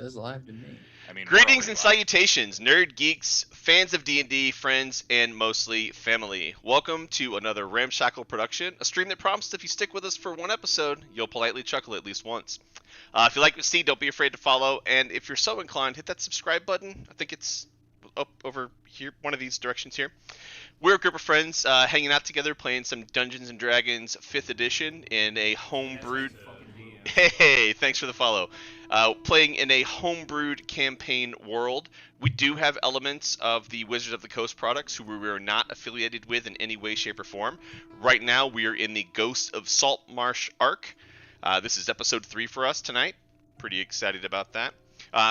Says live to me. I mean, Greetings and salutations, nerd geeks, fans of D&D, friends, and mostly family. Welcome to another Ramshackle production, a stream that promises if you stick with us for one episode, you'll politely chuckle at least once. If you like what you see, don't be afraid to follow, and if you're so inclined, hit that subscribe button. I think it's up over here, one of these directions here. We're a group of friends hanging out together, playing some Dungeons & Dragons 5th edition in a homebrewed... Hey, thanks for the follow. Playing in a homebrewed campaign world. We do have elements of the Wizards of the Coast products, who we are not affiliated with in any way, shape, or form. Right now, we are in the Ghost of Saltmarsh arc. This is episode 3 for us tonight. Pretty excited about that.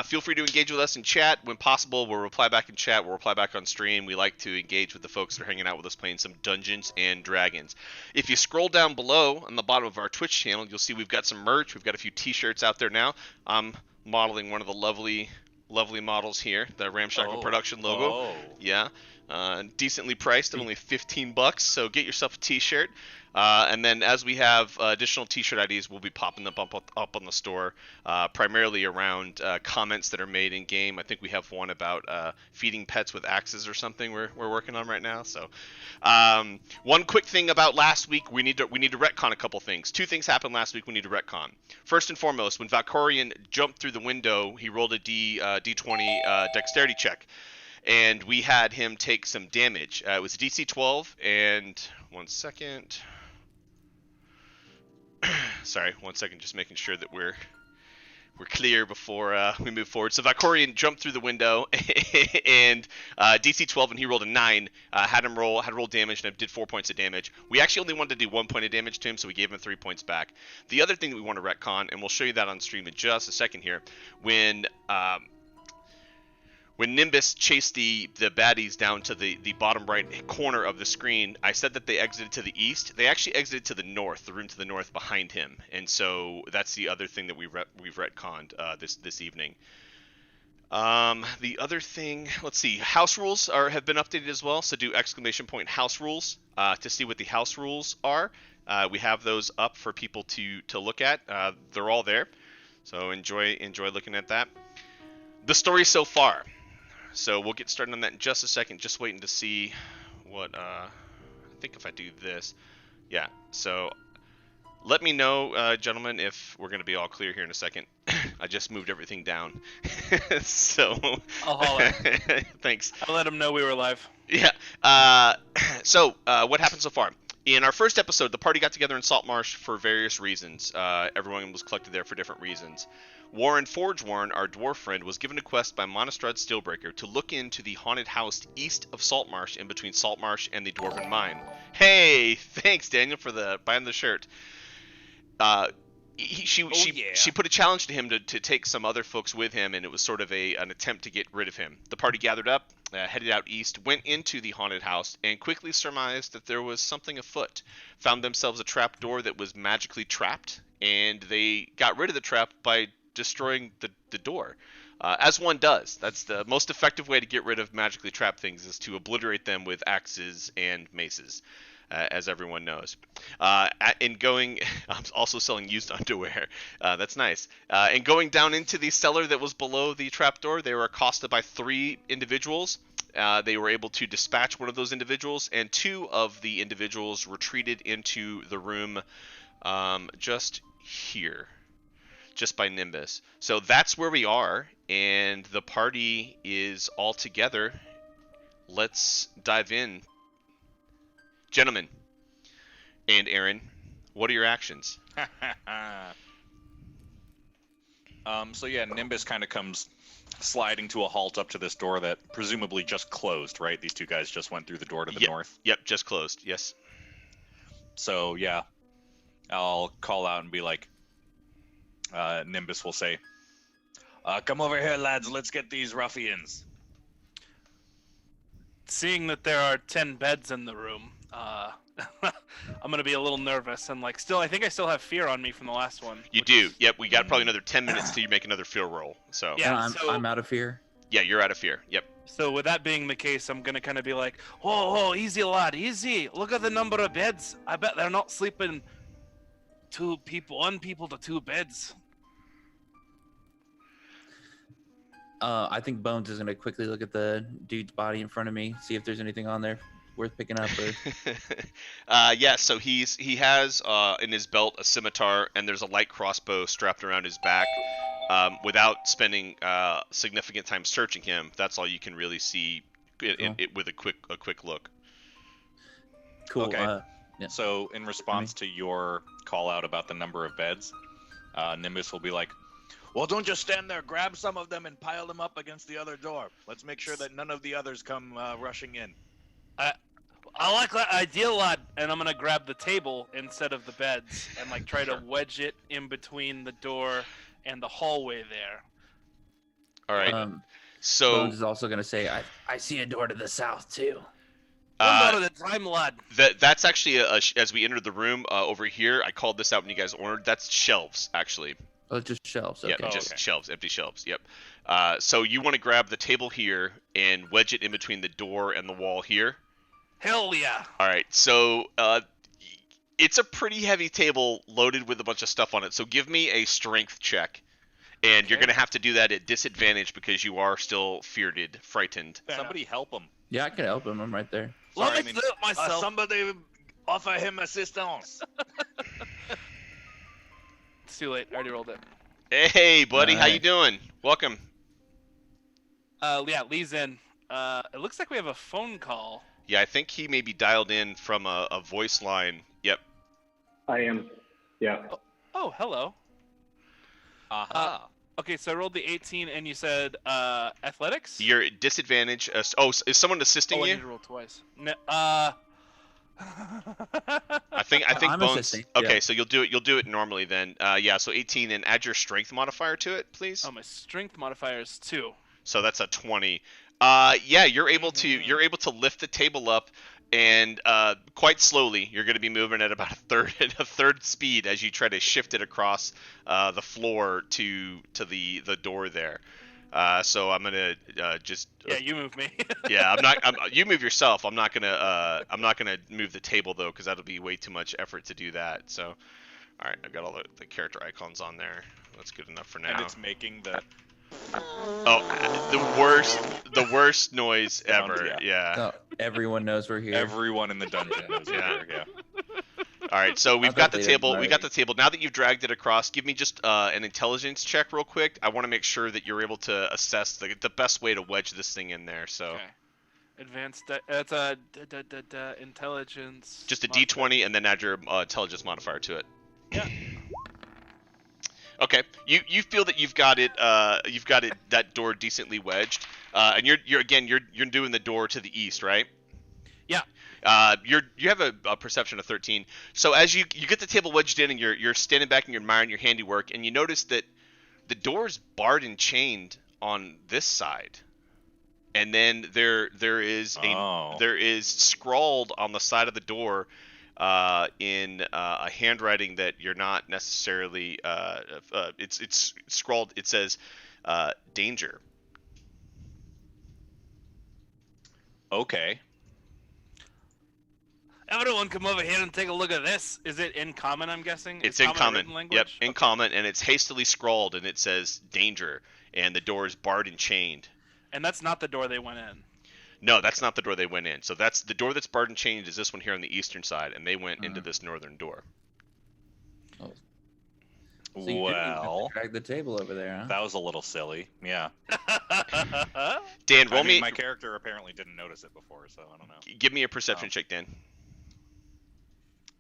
Feel free to engage with us in chat. When possible, we'll reply back in chat. We'll reply back on stream. We like to engage with the folks that are hanging out with us playing some Dungeons and Dragons. If you scroll down below on the bottom of our Twitch channel, you'll see we've got some merch. We've got a few t-shirts out there now. I'm modeling one of the lovely models here, the Ramshackle production logo. Oh. Yeah. Decently priced at only $15, so get yourself a t-shirt. And then as we have additional t-shirt IDs, we'll be popping them up on the store, primarily around comments that are made in game. I think we have one about feeding pets with axes or something we're working on right now. So one quick thing about last week, we need to retcon a couple things. 2 things happened last week we need to retcon. First and foremost, when Valkorian jumped through the window, he rolled a D20 dexterity check. And we had him take some damage. It was a DC 12, and one second. Sorry, one second, just making sure that we're clear before we move forward. So Valkorian jumped through the window, and DC 12, and he rolled a 9. Had roll damage, and did 4 points of damage. We actually only wanted to do 1 point of damage to him, so we gave him 3 points back. The other thing that we want to retcon, and we'll show you that on stream in just a second here, when Nimbus chased the baddies down to the bottom right corner of the screen, I said that they exited to the east. They actually exited to the north, the room to the north behind him. And so that's the other thing that we've retconned this evening. The other thing, let's see, house rules have been updated as well. So do ! House rules to see what the house rules are. We have those up for people to look at. They're all there. So enjoy looking at that. The story so far. So we'll get started on that in just a second. Just waiting to see what, I think if I do this. Yeah, so let me know, gentlemen, if we're going to be all clear here in a second. I just moved everything down. So. I'll holler. Thanks. I'll let them know we were live. Yeah. So what happened so far? In our first episode, the party got together in Saltmarsh for various reasons. Everyone was collected there for different reasons. Warren Forgeworn, our dwarf friend, was given a quest by Monastrad Steelbreaker to look into the haunted house east of Saltmarsh, in between Saltmarsh and the Dwarven Mine. Hey, thanks Daniel for buying the shirt. She put a challenge to him to take some other folks with him, and it was sort of an attempt to get rid of him. The party gathered up, headed out east, went into the haunted house, and quickly surmised that there was something afoot. Found themselves a trap door that was magically trapped, and they got rid of the trap by destroying the door. As one does. That's the most effective way to get rid of magically trapped things, is to obliterate them with axes and maces. As everyone knows. I'm also selling used underwear. That's nice. And going down into the cellar that was below the trapdoor, they were accosted by 3 individuals. They were able to dispatch one of those individuals, and 2 of the individuals retreated into the room just here. Just by Nimbus. So that's where we are, and the party is all together. Let's dive in. Gentlemen, and Aaron, what are your actions? So yeah, Nimbus kind of comes sliding to a halt up to this door that presumably just closed, right? These 2 guys just went through the door to the north. Yep, just closed, yes. So yeah, I'll call out and be like, Nimbus will say, come over here, lads, let's get these ruffians. Seeing that there are 10 beds in the room, I'm gonna be a little nervous, and I think I still have fear on me from the last one. You do. Yep, we got probably another 10 minutes till you make another fear roll. So yeah, I'm out of fear. Yeah, you're out of fear. Yep. So with that being the case, I'm gonna kind of be like, "Oh, easy, lad, easy. Look at the number of beds. I bet they're not sleeping 1 people to 2 beds." I think Bones is gonna quickly look at the dude's body in front of me, see if there's anything on there worth picking up. Or Yeah, so he has in his belt a scimitar, and there's a light crossbow strapped around his back. Without spending significant time searching him, that's all you can really see with a quick look. cool. Okay. Yeah. So, in response to your call out about the number of beds, Nimbus will be like, "Well, don't just stand there. Grab some of them and pile them up against the other door. Let's make sure that none of the others come rushing in." I like that idea, lad. And I'm gonna grab the table instead of the beds and like try to wedge it in between the door and the hallway there. All right. So Bones is also gonna say, I see a door to the south too. One door at a time, lad. That's actually as we entered the room over here. I called this out when you guys ordered. That's shelves, actually. Oh, it's just shelves. Okay. Yep, just shelves, empty shelves. Yep. So you want to grab the table here and wedge it in between the door and the wall here. Hell yeah. All right. So it's a pretty heavy table loaded with a bunch of stuff on it. So give me a strength check. And you're going to have to do that at disadvantage because you are still frightened. Somebody help him. Yeah, I can help him. I'm right there. Let me do it myself. Somebody offer him assistance. It's too late. I already rolled it. Hey, buddy. How you doing? Welcome. Yeah, Lee's in. It looks like we have a phone call. Yeah, I think he may be dialed in from a voice line. Yep. I am. Yeah. Oh, hello. Aha. Okay, so I rolled the 18, and you said athletics? You're at disadvantage. Is someone assisting I you? need to roll twice. No, I think I'm Bones. assisting, Okay, yeah. so you'll do it normally then. Yeah, so 18, and add your strength modifier to it, please. Oh, my strength modifier is 2. So that's a 20. Yeah, you're able to lift the table up, and quite slowly. You're going to be moving at about a third speed as you try to shift it across the floor to the door there. So I'm gonna just. Yeah, you move me. Yeah, I'm not. You move yourself. I'm not gonna move the table though, because that'll be way too much effort to do that. So, all right, I've got all the character icons on there. That's good enough for now. And it's making the. Oh, the worst noise ever. Yeah. Oh, everyone knows we're here. Everyone in the dungeon knows Yeah. yeah. All right, so we've I got thought the they table. didn't We got the table. Now that you've dragged it across, give me just an intelligence check real quick. I want to make sure that you're able to assess the best way to wedge this thing in there. So Okay. Advanced. That's a intelligence. just a modifier. D20 and then add your intelligence modifier to it. Yeah. Okay, you feel that you've got it that door decently wedged, and you're doing the door to the east, right? Yeah. You have a perception of 13. So as you get the table wedged in and you're standing back and you're admiring your handiwork, and you notice that the door's barred and chained on this side, and then there is scrawled on the side of the door in a handwriting that you're not necessarily it's scrawled. It says danger. Okay. Everyone come over here and take a look at this. Is it in common, I'm guessing? It's Is in common. written language? Yep, in Okay. common, and it's hastily scrawled, and it says danger, and the door is barred and chained. And that's not the door they went in. No, that's not the door they went in. So that's the door that's barred and chained is this one here on the eastern side, and they went into this northern door. Oh. So you didn't even have to Well, drag the table over there, huh? that was a little silly. Yeah. Dan, roll I mean, me. my character apparently didn't notice it before, so I don't know. Give me a perception Oh. check, Dan.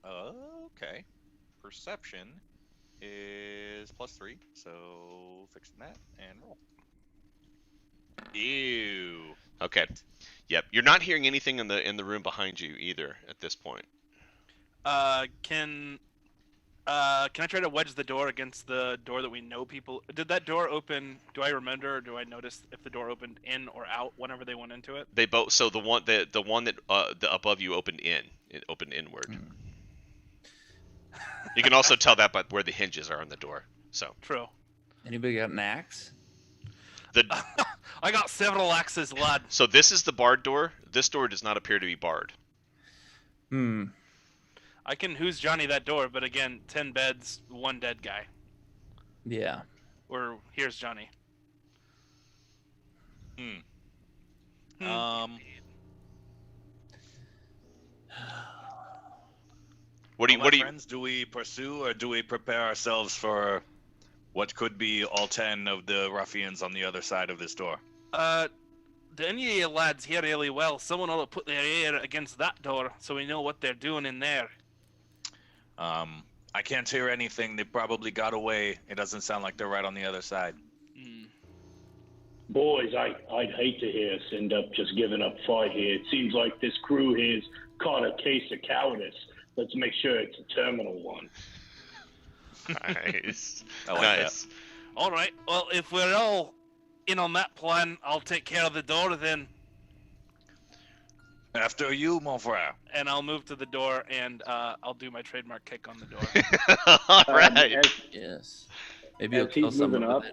Okay. Perception is +3, so fixing that and roll. Ew. Okay. Yep. You're not hearing anything in the room behind you either at this point. Can I try to wedge the door against the door that we know people? Did that door open? Do I remember, or do I notice if the door opened in or out whenever they went into it? They both. So the one that the above you opened in. It opened inward. You can also tell that by where the hinges are on the door. So True. Anybody got an axe? the I got several axes, lad. so this is the barred door. This door does not appear to be barred. I can who's Johnny that door, but again, 10 beds, 1 dead guy. Yeah. Or here's Johnny. What do you? Well, What my do you? friends, do we pursue or do we prepare ourselves for what could be all 10 of the ruffians on the other side of this door? Do any of you lads hear really well? Someone ought to put their ear against that door so we know what they're doing in there. I can't hear anything. They probably got away. It doesn't sound like they're right on the other side. Boys, I'd hate to hear us end up just giving up fight here. It seems like this crew here's caught a case of cowardice. Let's make sure it's a terminal one. Nice. I like Nice. All right. Well, if we're all in on that plan, I'll take care of the door then. After you, mon frère. And I'll move to the door and I'll do my trademark kick on the door. All right. Yes. Maybe you'll As kill he's someone moving up, with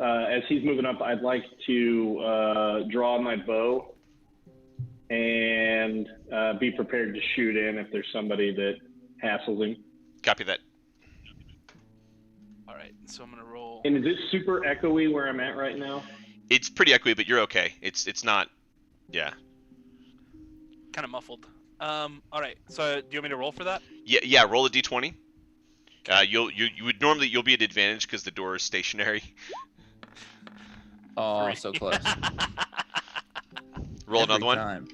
it. as he's moving up, I'd like to draw my bow and be prepared to shoot in if there's somebody that hassles him. Copy that. All right. So I'm gonna roll. And is it super echoey where I'm at right now? It's pretty echoey, but you're okay. It's not. Yeah. Kind of muffled. All right. So do you want me to roll for that? Yeah. Roll a d20. You would normally you'll be at advantage because the door is stationary. Oh, 3. so close. Roll Every another one. time.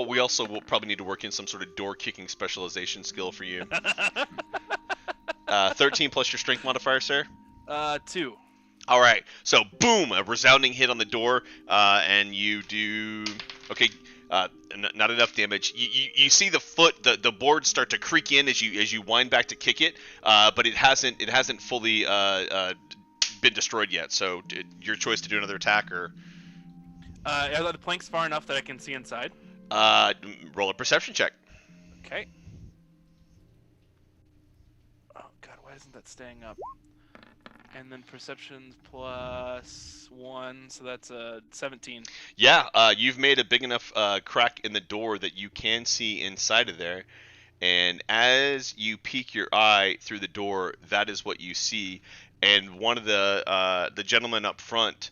We also will probably need to work in some sort of door kicking specialization skill for you. 13 plus your strength modifier, sir. 2. All right. So boom, a resounding hit on the door, and you do okay. Not enough damage. You see the foot, the boards start to creak in as you wind back to kick it, but it hasn't fully been destroyed yet. So your choice to do another attack or Are the planks far enough that I can see inside? roll a perception check. Okay. Oh god, why isn't that staying up? And then perceptions plus 1, so that's 17. Yeah, you've made a big enough crack in the door that you can see inside of there. And as you peek your eye through the door, that is what you see. And one of the gentlemen up front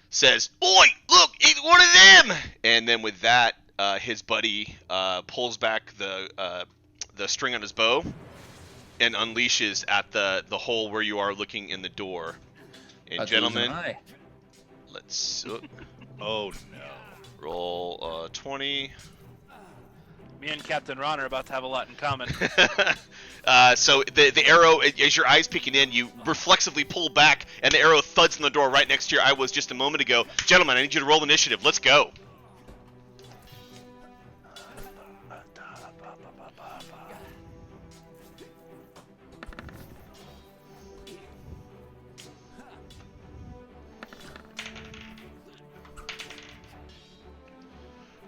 says, "Oi, look, it's one of them!" And then with that, his buddy pulls back the string on his bow and unleashes at the hole where you are looking in the door. And I'd lose an gentlemen, eye. let's Oh, no. roll 20. Me and Captain Ron are about to have a lot in common. So the arrow, as your eyes peeking in, you reflexively pull back, and the arrow thuds on the door right next to your eye was just a moment ago. Gentlemen, I need you to roll initiative. Let's go.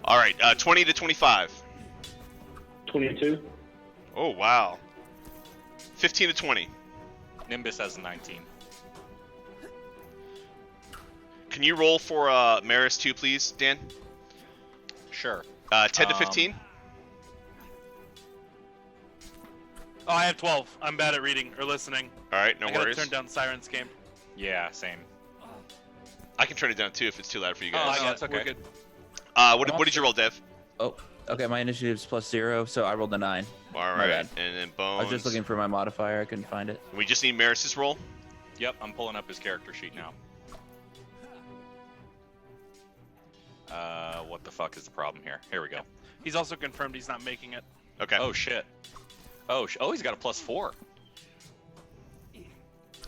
All right, 20 to 25. 22. Oh, wow. 15 to 20. Nimbus has a 19. Can you roll for Maris too, please, Dan? Sure. 10 to 15? Oh, I have 12. I'm bad at reading or listening. All right, no I gotta worries. turn down Siren's game. Yeah, same. I can turn it down too if it's too loud for you Oh, guys. I got it's it. We're okay. good. What did you roll, Dev? Oh, okay. My initiative's +0, so I rolled a 9. All My right, bad. and then I Bones. was just looking for my modifier. I couldn't find it. We just need Maris's roll. Yep, I'm pulling up his character sheet now. What the fuck is the problem here? Here we go. He's also confirmed he's not making it. Okay. Oh, shit. Oh, he's got a +4.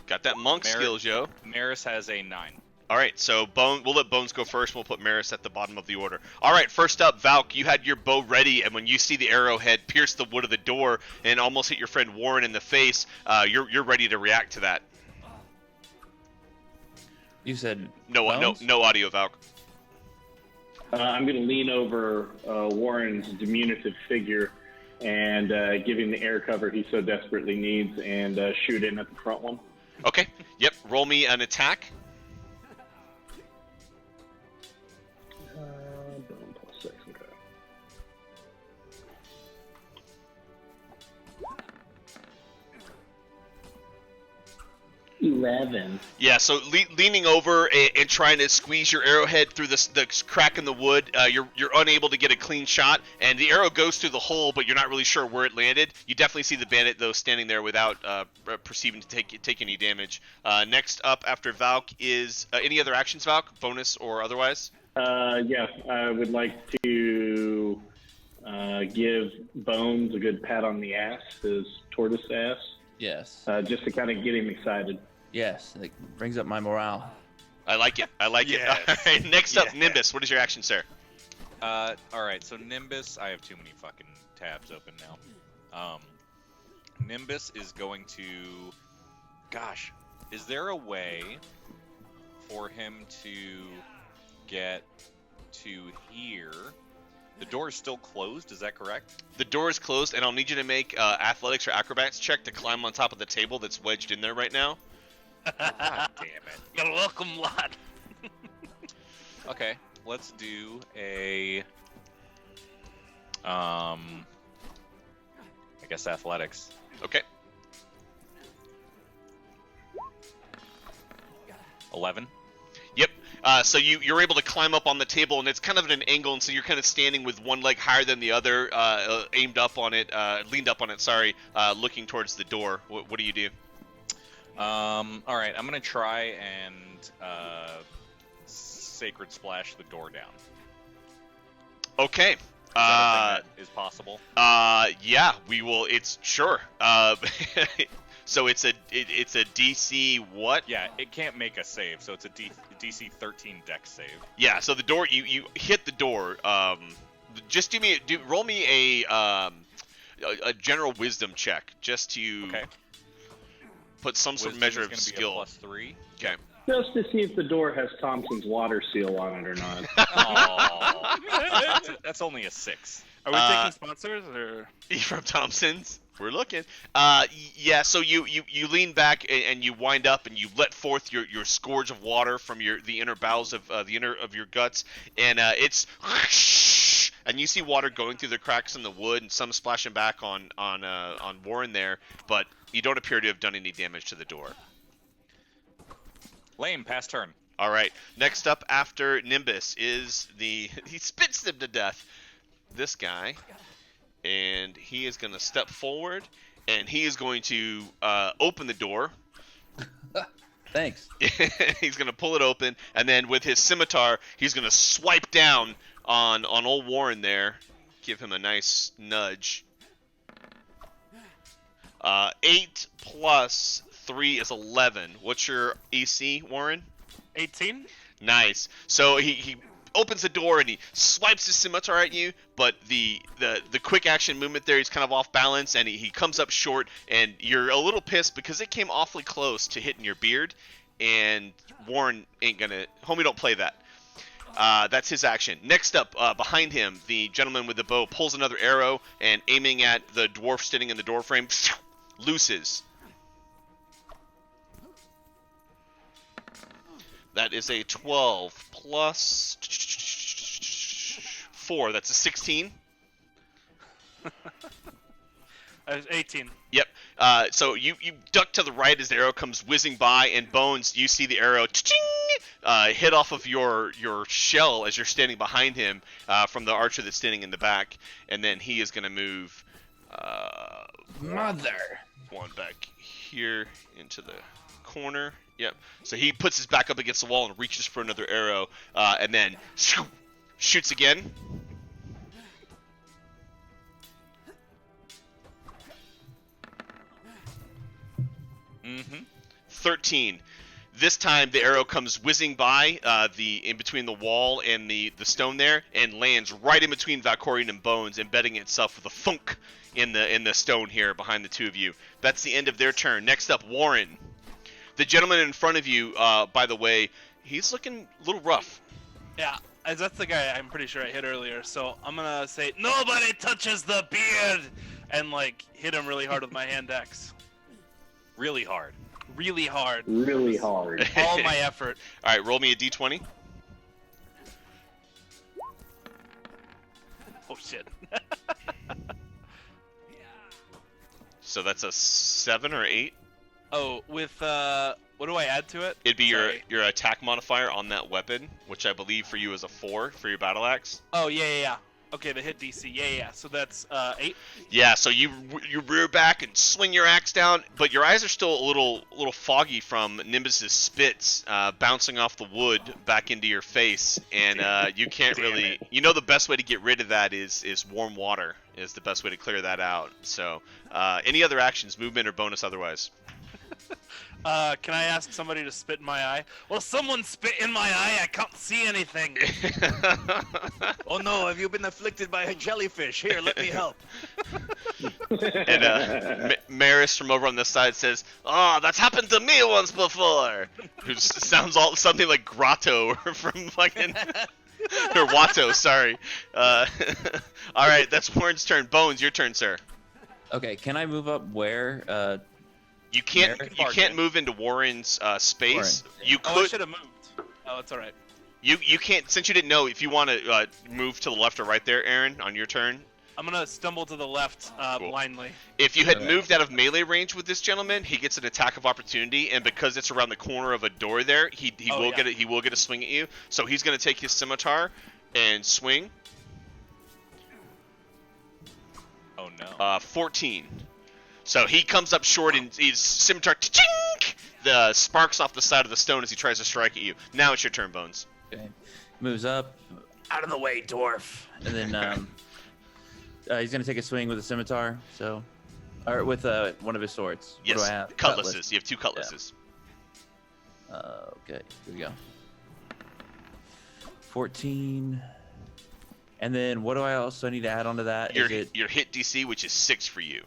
Got that monk Maris- skills, yo. Maris has a 9. All right, so we'll let Bones go first. We'll put Maris at the bottom of the order. All right, first up, Valk, you had your bow ready, and when you see the arrowhead pierce the wood of the door and almost hit your friend Warren in the face, you're ready to react to that. You said No Bones? audio, Valk. I'm going to lean over Warren's diminutive figure and give him the air cover he so desperately needs and shoot in at the front one. Okay. Yep. Roll me an attack. Boom, +6, okay. 11. Yeah, so leaning over and trying to squeeze your arrowhead through the crack in the wood, you're unable to get a clean shot, and the arrow goes through the hole, but you're not really sure where it landed. You definitely see the bandit, though, standing there without perceiving to take any damage. Next up after Valk is any other actions, Valk, bonus or otherwise? Yeah, I would like to give Bones a good pat on the ass, his tortoise ass, Yes. just to kind of get him excited. Yes. It brings up my morale. I like it. I like Yes. it. All right, next up, Nimbus. What is your action, sir? All right, so Nimbus, I have too many fucking tabs open now. Nimbus is going to, gosh, is there a way for him to get to here? The door is still closed, is that correct? The door is closed, and I'll need you to make athletics or acrobatics check to climb on top of the table that's wedged in there right now. God damn it. You're welcome, lad. Okay, let's do a, I guess athletics. Okay. 11. Yep. So you're able to climb up on the table, and it's kind of at an angle, and so you're kind of standing with one leg higher than the other, leaned up on it, looking towards the door. What do you do? All right, I'm gonna try and Sacred Splash the door down. Okay. Is that a thing that is possible? Yeah, we will. It's sure. So it's a DC what? Yeah, it can't make a save, so it's a DC 13 Dex save. Yeah. So the door, you hit the door. Just roll me a general wisdom check, just to Okay. put some sort of Wisdom measure is of gonna skill. Be a +3. Okay. Just to see if the door has Thompson's water seal on it or not. Oh, that's only a 6. Are we taking sponsors or? From Thompson's. We're looking. Yeah. So you lean back and you wind up and you let forth your scourge of water from the inner bowels of the inner of your guts, and it's and you see water going through the cracks in the wood and some splashing back on Warren there, but you don't appear to have done any damage to the door. Lame, pass turn. All right. Next up after Nimbus is he spits him to death. This guy. And he is going to step forward, and he is going to open the door. Thanks. He's going to pull it open, and then with his scimitar, he's going to swipe down on old Warren there. Give him a nice nudge. 8 plus 3 is 11. What's your AC, Warren? 18. Nice. So he opens the door and he swipes his scimitar at you, but the quick action movement there, he's kind of off balance, and he comes up short, and you're a little pissed because it came awfully close to hitting your beard, and Warren ain't gonna... Homie, don't play that. That's his action. Next up, behind him, the gentleman with the bow pulls another arrow, and aiming at the dwarf standing in the doorframe, looses. That is a 12 plus 4. That's a 16. I was 18. Yep. So you duck to the right as the arrow comes whizzing by, and Bones, you see the arrow hit off of your shell as you're standing behind him from the archer that's standing in the back, and then he is going to move Mother. one back here into the corner. Yep. So he puts his back up against the wall and reaches for another arrow, and then shoots again. Mm-hmm. 13. This time the arrow comes whizzing by in between the wall and the stone there, and lands right in between Valkorian and Bones, embedding itself with a thunk in the stone here behind the two of you. That's the end of their turn. Next up, Warren. The gentleman in front of you, by the way, he's looking a little rough. Yeah, that's the guy I'm pretty sure I hit earlier. So I'm gonna say nobody touches the beard, and like hit him really hard with my hand axe. Really hard. Really hard. Really hard. All my effort. All right, roll me a d20. Oh shit. So that's a 7 or 8. Oh, with What do I add to it? It'd be Sorry. your attack modifier on that weapon, which I believe for you is a 4 for your battle axe. Oh, yeah. Okay, the hit DC. Yeah. So that's 8. Yeah, so you rear back and swing your axe down, but your eyes are still a little foggy from Nimbus's spits bouncing off the wood back into your face, and you can't really. You know the best way to get rid of that is warm water is the best way to clear that out. So any other actions, movement or bonus otherwise? Can I ask somebody to spit in my eye? Well, someone spit in my eye. I can't see anything. Oh no, have you been afflicted by a jellyfish? Here, let me help. And Maris from over on this side says, "Oh, that's happened to me once before." Who sounds something like Grotto from fucking or Watto. Sorry. All right, that's Warren's turn. Bones, your turn, sir. Okay, can I move up where? You can't move into Warren's space. Warren. You Oh, I could. should have moved. Oh, it's all right. You can't, since you didn't know. If you want to move to the left or right there, Aaron, on your turn. I'm gonna stumble to the left Cool. blindly. If you had Okay. moved out of melee range with this gentleman, he gets an attack of opportunity, and because it's around the corner of a door there, he will get a swing at you. So he's gonna take his scimitar and swing. Oh no. 14. So he comes up short and his scimitar chink, the sparks off the side of the stone as he tries to strike at you. Now it's your turn, Bones. Okay, moves up, out of the way, dwarf, and then he's gonna take a swing with a scimitar. So, or with one of his swords. Yes, What do I have? cutlasses. You have 2 cutlasses. Okay, here we go. 14. And then what do I also need to add onto that? Your Is it your hit DC, which is 6 for you.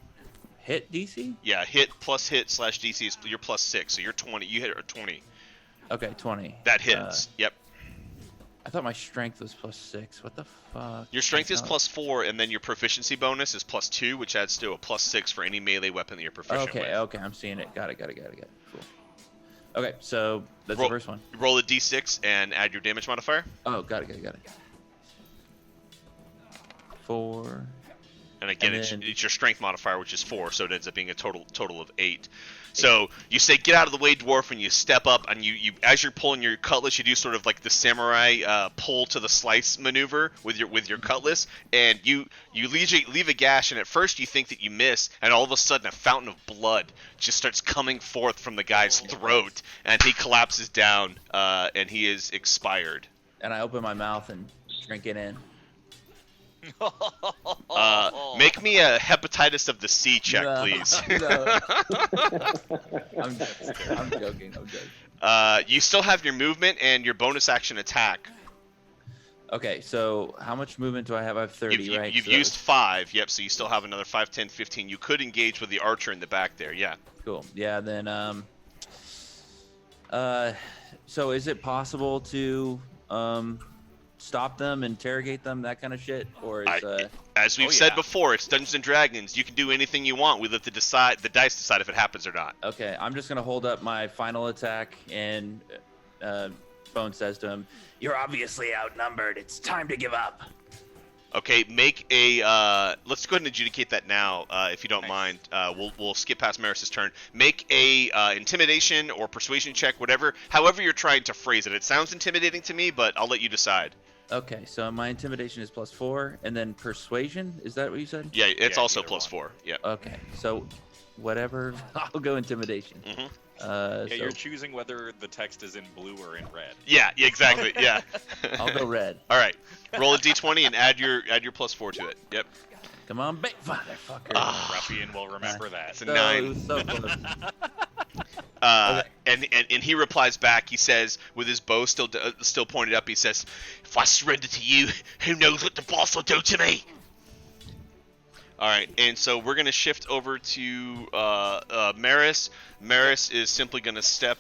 hit DC? Yeah, hit /DC is you're +6, so you're 20. You hit a 20. Okay, 20. That hits. Yep. I thought my strength was +6. What the fuck? Your strength is That's +4, and then your proficiency bonus is +2, which adds to a +6 for any melee weapon that you're proficient with. Okay, I'm seeing it. Got it. Cool. Okay, so that's Roll- the first one. Roll a d6 and add your damage modifier. Oh, got it. 4. And again, And then- it's your strength modifier, which is 4, so it ends up being a total of 8. So you say, "Get out of the way, dwarf," and you step up, and you as you're pulling your cutlass, you do sort of like the samurai pull to the slice maneuver with your cutlass, and you leave a gash, and at first you think that you miss, and all of a sudden a fountain of blood just starts coming forth from the guy's throat, and he collapses down, and he is expired. And I open my mouth and drink it in. Make me a hepatitis of the sea check, No, please. no. I'm joking. You still have your movement and your bonus action attack. Okay, so how much movement do I have? I have 30, right? You've So used 5, yep, so you still have another 5, 10, 15. You could engage with the archer in the back there, yeah. Cool. Yeah, then so is it possible to stop them, interrogate them, that kind of shit? Or is As we've Oh, said yeah. before, it's Dungeons and Dragons. You can do anything you want. We let the dice decide if it happens or not. okay, I'm just gonna hold up my final attack, and Bone says to him, "You're obviously outnumbered. It's time to give up." Okay, make a. Let's go ahead and adjudicate that now, if you don't mind. We'll skip past Maris's turn. Make a intimidation or persuasion check, however you're trying to phrase it. It sounds intimidating to me, but I'll let you decide. Okay, so my intimidation is +4, and then persuasion, is that what you said? Yeah, it's Yeah, also either +4. Yeah. Okay, so whatever, I'll go intimidation. Mhm. Yeah, So you're choosing whether the text is in blue or in red. Yeah, exactly. Yeah. I'll go red. All right. Roll a d20 and add your +4 to it. Yep. Come on, big motherfucker. Ruffian will remember that. It's a No, 9. it was so close. And he replies back. He says, with his bow still pointed up, he says, "If I surrender to you, who knows what the boss will do to me?" All right, and so we're gonna shift over to Maris. Maris is simply gonna step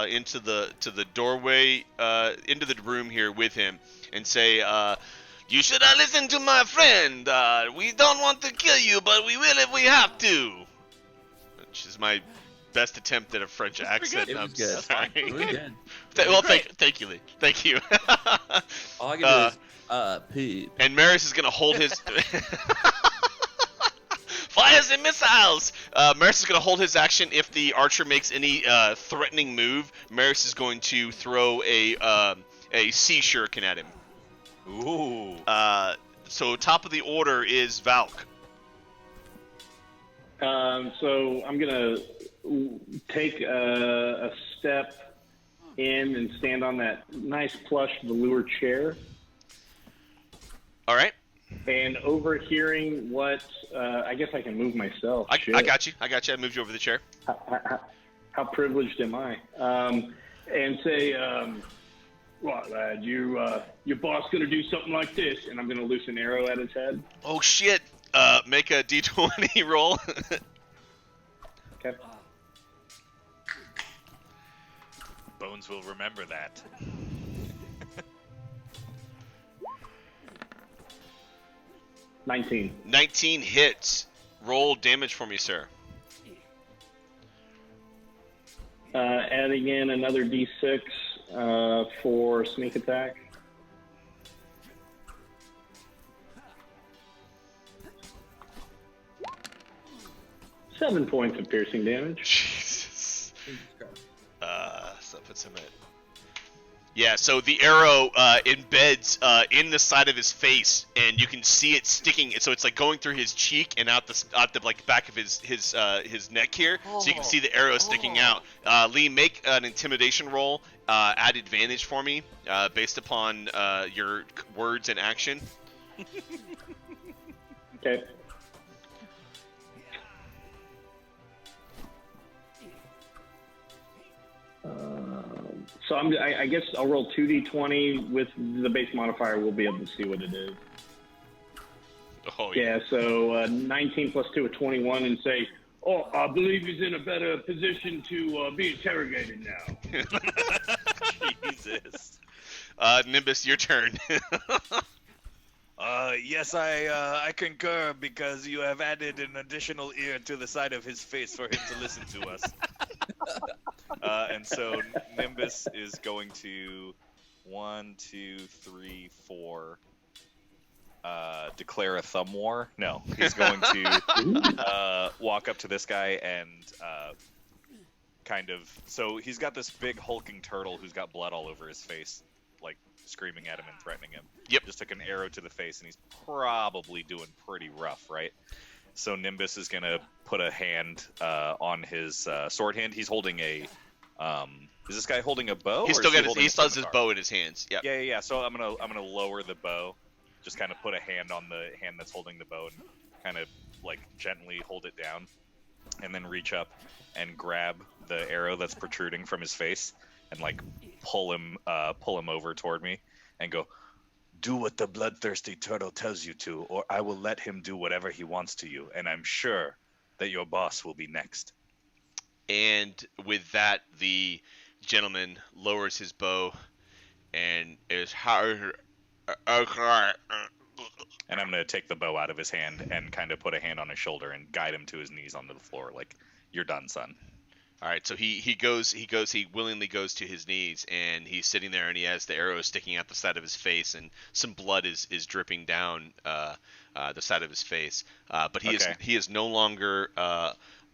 into the doorway into the room here with him and say, "You should have listened to my friend. We don't want to kill you, but we will if we have to." Which is my best attempt at a French accent. It was I'm good. sorry. It was good. Well, thank you, Lee. Thank you. All I can do is, poop. And Maris is gonna hold his fires and missiles. Maris is going to hold his action. If the archer makes any threatening move, Maris is going to throw a sea shuriken at him. Ooh. So top of the order is Valk. So I'm gonna take a step in and stand on that nice plush velour chair. All right. And overhearing what, I guess I can move myself. I got you. I moved you over the chair. How privileged am I? And say, right, lad, your boss gonna do something like this, and I'm gonna loose an arrow at his head. Oh shit! Make a d20 roll. Okay. Bones will remember that. 19. 19 hits. Roll damage for me, sir. Adding in another d6 for sneak attack. Seven points of piercing damage. Jesus. So that puts him at. Yeah, so the arrow embeds in the side of his face, and you can see it sticking. So it's like going through his cheek and out the like back of his neck here. So you can see the arrow sticking out. Lee, make an intimidation roll. Add advantage for me based upon your words and action. Okay. So I guess I'll roll 2d20 with the base modifier. We'll be able to see what it is. Oh yeah. Yeah, so 19 plus 2 is 21, and say, oh, I believe he's in a better position to be interrogated now. Jesus. Nimbus, your turn. Yes, I concur because you have added an additional ear to the side of his face for him to listen to us. And so Nimbus is going to 1, 2, 3, 4 declare a thumb war. No, he's going to walk up to this guy and kind of. So he's got this big hulking turtle who's got blood all over his face, like screaming at him and threatening him. Yep. Just took an arrow to the face, and he's probably doing pretty rough, right? So Nimbus is gonna put a hand on his sword hand. He's holding a. Is this guy holding a bow? He or still is got holding he a still has his scimitar? bow in his hands. Yep. Yeah. So I'm gonna lower the bow, just kind of put a hand on the hand that's holding the bow, and kind of like gently hold it down, and then reach up and grab the arrow that's protruding from his face, and like pull him over toward me, and go, do what the bloodthirsty turtle tells you to, or I will let him do whatever he wants to you, and I'm sure that your boss will be next. And with that, the gentleman lowers his bow and is hard. And I'm going to take the bow out of his hand and kind of put a hand on his shoulder and guide him to his knees onto the floor, like, you're done, son. All right, so he willingly goes to his knees, and he's sitting there, and he has the arrow sticking out the side of his face, and some blood is dripping down the side of his face. But he is no longer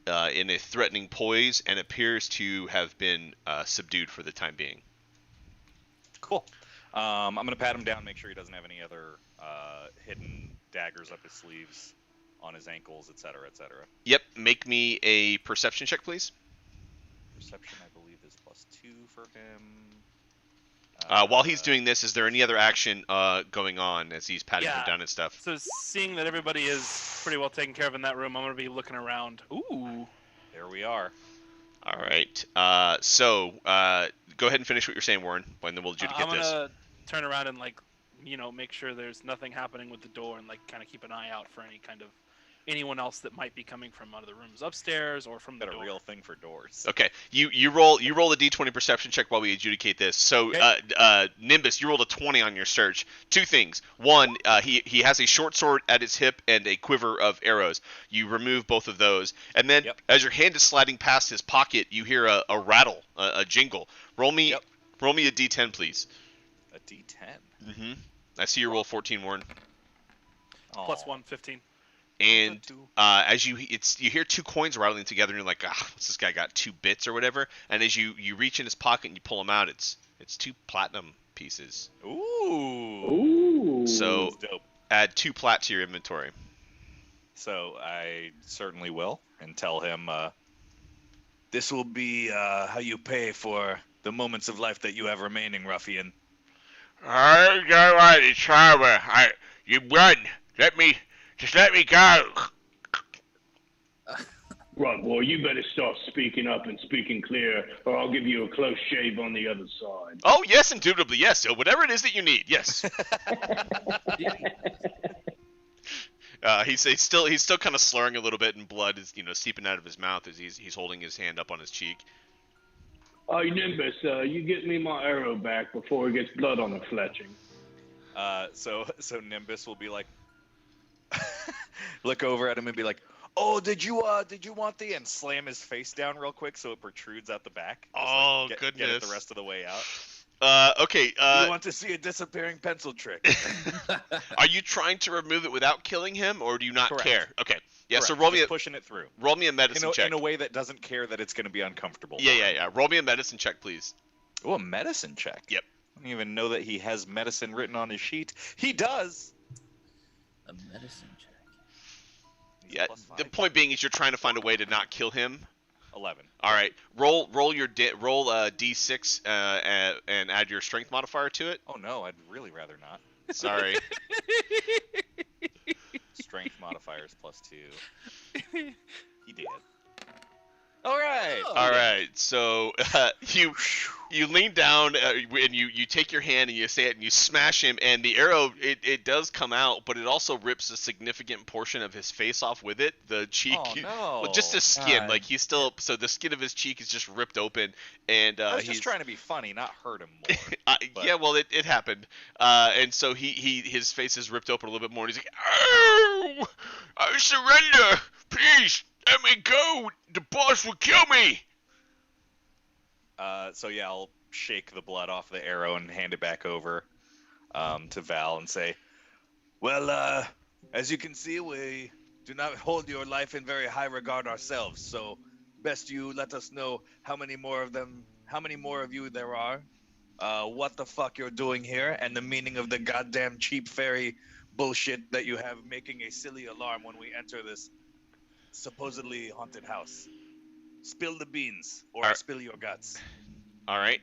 in a threatening poise, and appears to have been subdued for the time being. Cool. I'm going to pat him down, make sure he doesn't have any other hidden daggers up his sleeves, on his ankles, etc., etc. Yep, make me a perception check, please. Perception, I believe, is +2 for him. While he's doing this, is there any other action going on as he's patting him down and stuff? So seeing that everybody is pretty well taken care of in that room, I'm going to be looking around. Ooh. There we are. All right. So go ahead and finish what you're saying, Warren, and then we'll adjudicate this. I'm going to turn around and, like, make sure there's nothing happening with the door, and, like, kind of keep an eye out for any kind of anyone else that might be coming from one of the rooms upstairs or from the Got door. a real thing for doors. Okay, you roll a d20 perception check while we adjudicate this. So Okay. Nimbus, you rolled a 20 on your search. Two things. One, he has a short sword at his hip and a quiver of arrows. You remove both of those, and then as your hand is sliding past his pocket, you hear a rattle, a jingle. Roll me a d10, please. A D10. Mm-hmm. I see you roll 14, Warren. Plus 1, 15. and as you hear 2 coins rattling together, and you're like, what's this guy got 2 bits or whatever? And as you reach in his pocket and you pull them out, it's 2 platinum pieces. Ooh. So That's dope. add 2 plat to your inventory. So I certainly will, and tell him this will be how you pay for the moments of life that you have remaining, ruffian. I don't want to travel. You run. Let me go. Right, boy, you better start speaking up and speaking clear, or I'll give you a close shave on the other side. Oh yes, indubitably yes. So whatever it is that you need, yes. He's still kind of slurring a little bit, and blood is seeping out of his mouth as he's holding his hand up on his cheek. Hey, Nimbus, you get me my arrow back before it gets blood on the fletching. So Nimbus will be like, look over at him and be like, "Oh, did you want the?" and slam his face down real quick so it protrudes out the back. Just Goodness! Get it the rest of the way out. Okay. You want to see a disappearing pencil trick? Are you trying to remove it without killing him, or do you not Correct. care? Okay. Yeah. Correct. So roll me pushing it through a medicine check. in a way that doesn't care that it's going to be uncomfortable. Yeah. Roll me a medicine check, please. Oh, a medicine check. Yep. I don't even know that he has medicine written on his sheet. He does. A medicine check. Yeah. +5. The point being is you're trying to find a way to not kill him. 11. All right. Roll d6 and add your strength modifier to it. Oh no, I'd really rather not. Sorry. Strength modifiers +2. He did. All right. All right. So you lean down and you take your hand and you say it and you smash him, and the arrow it does come out, but it also rips a significant portion of his face off with it. The cheek, Oh no. well, just his skin. God. Like he's still, so the skin of his cheek is just ripped open, and I was he's just trying to be funny, not hurt him more. but- yeah, well, it happened, and so his face is ripped open a little bit more, and he's like, "Oh, I surrender, please, let me go. The boss will kill me." So yeah, I'll shake the blood off the arrow and hand it back over to Val and say, "Well, as you can see, we do not hold your life in very high regard ourselves. So, best you let us know how many more of you there are, what the fuck you're doing here, and the meaning of the goddamn cheap fairy bullshit that you have making a silly alarm when we enter this supposedly haunted house. Spill the beans, or Alright. spill your guts." All right,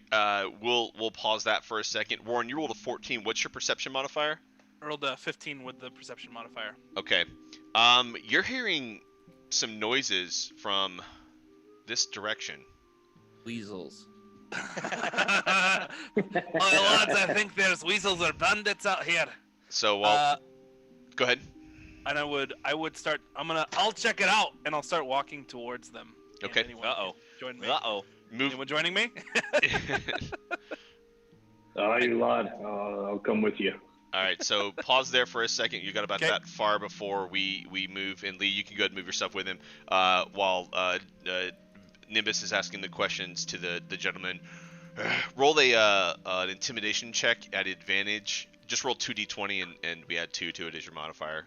we'll pause that for a second. Warren, you rolled a 14. What's your perception modifier? I rolled a 15 with the perception modifier. Okay. You're hearing some noises from this direction. Weasels. Well, lads, I think there's weasels or bandits out here. So, go ahead. And I would start. I'll check it out, and I'll start walking towards them. And Okay. anyone Uh-oh. can Join me. Uh-oh. Move. Anyone joining me? All right, lad, I'll come with you. All right, so pause there for a second. You got about Okay. that far before we move, and Lee, you can go ahead and move your stuff with him. While Nimbus is asking the questions to the gentleman. Roll an intimidation check at advantage. Just roll 2d20 and we add 2 to it as your modifier.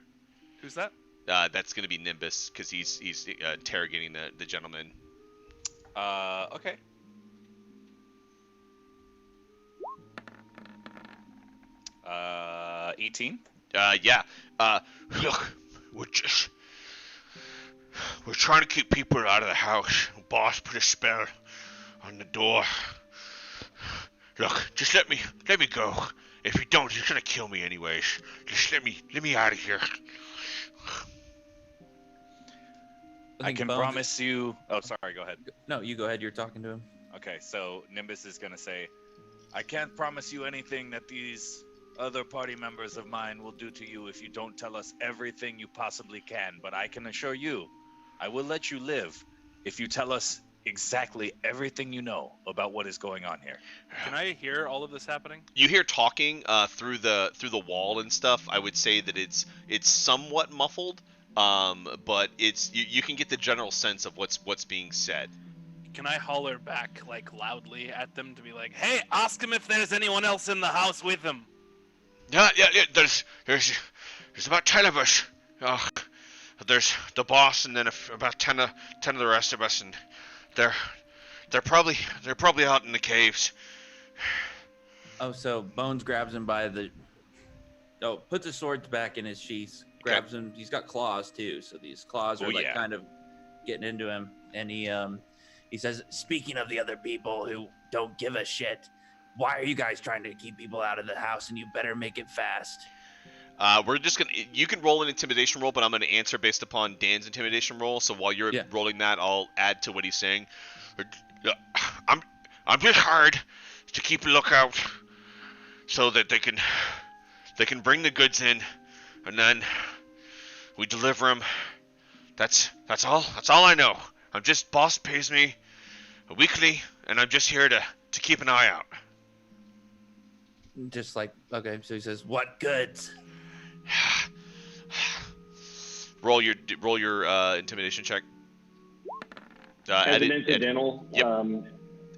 Who's that? That's going to be Nimbus because he's interrogating the gentleman. Okay. Uh, 18. Yeah. Look, we're trying to keep people out of the house. Boss put a spell on the door. Look, just let me go. If you don't, he's gonna kill me anyways. Just let me out of here. I think can Bones- promise you. Oh, sorry. Go ahead. No, you go ahead. You're talking to him. Okay, so Nimbus is gonna say, "I can't promise you anything that these other party members of mine will do to you if you don't tell us everything you possibly can. But I can assure you, I will let you live if you tell us exactly everything you know about what is going on here." Can I hear all of this happening? You hear talking through the wall and stuff. I would say that it's somewhat muffled, but it's you can get the general sense of what's being said. Can I holler back like loudly at them to be like, "Hey, ask him if there's anyone else in the house with him." Yeah. There's about 10 of us. Oh, there's the boss and then about 10 of the rest of us, and they're probably out in the caves. Oh, so Bones grabs him by the. Oh, puts his swords back in his sheath. Grabs him. He's got claws too, so these claws are kind of getting into him. And he says, "Speaking of the other people who don't give a shit, why are you guys trying to keep people out of the house? And you better make it fast." We're just gonna. You can roll an intimidation roll, but I'm gonna answer based upon Dan's intimidation roll. So while you're rolling that, I'll add to what he's saying. I'm just hired to keep a lookout, so that they can bring the goods in, and then we deliver them. That's all. That's all I know. I'm just boss pays me weekly, and I'm just here to keep an eye out. Just like, okay, so he says, "What goods?" roll your intimidation check. As an incidental,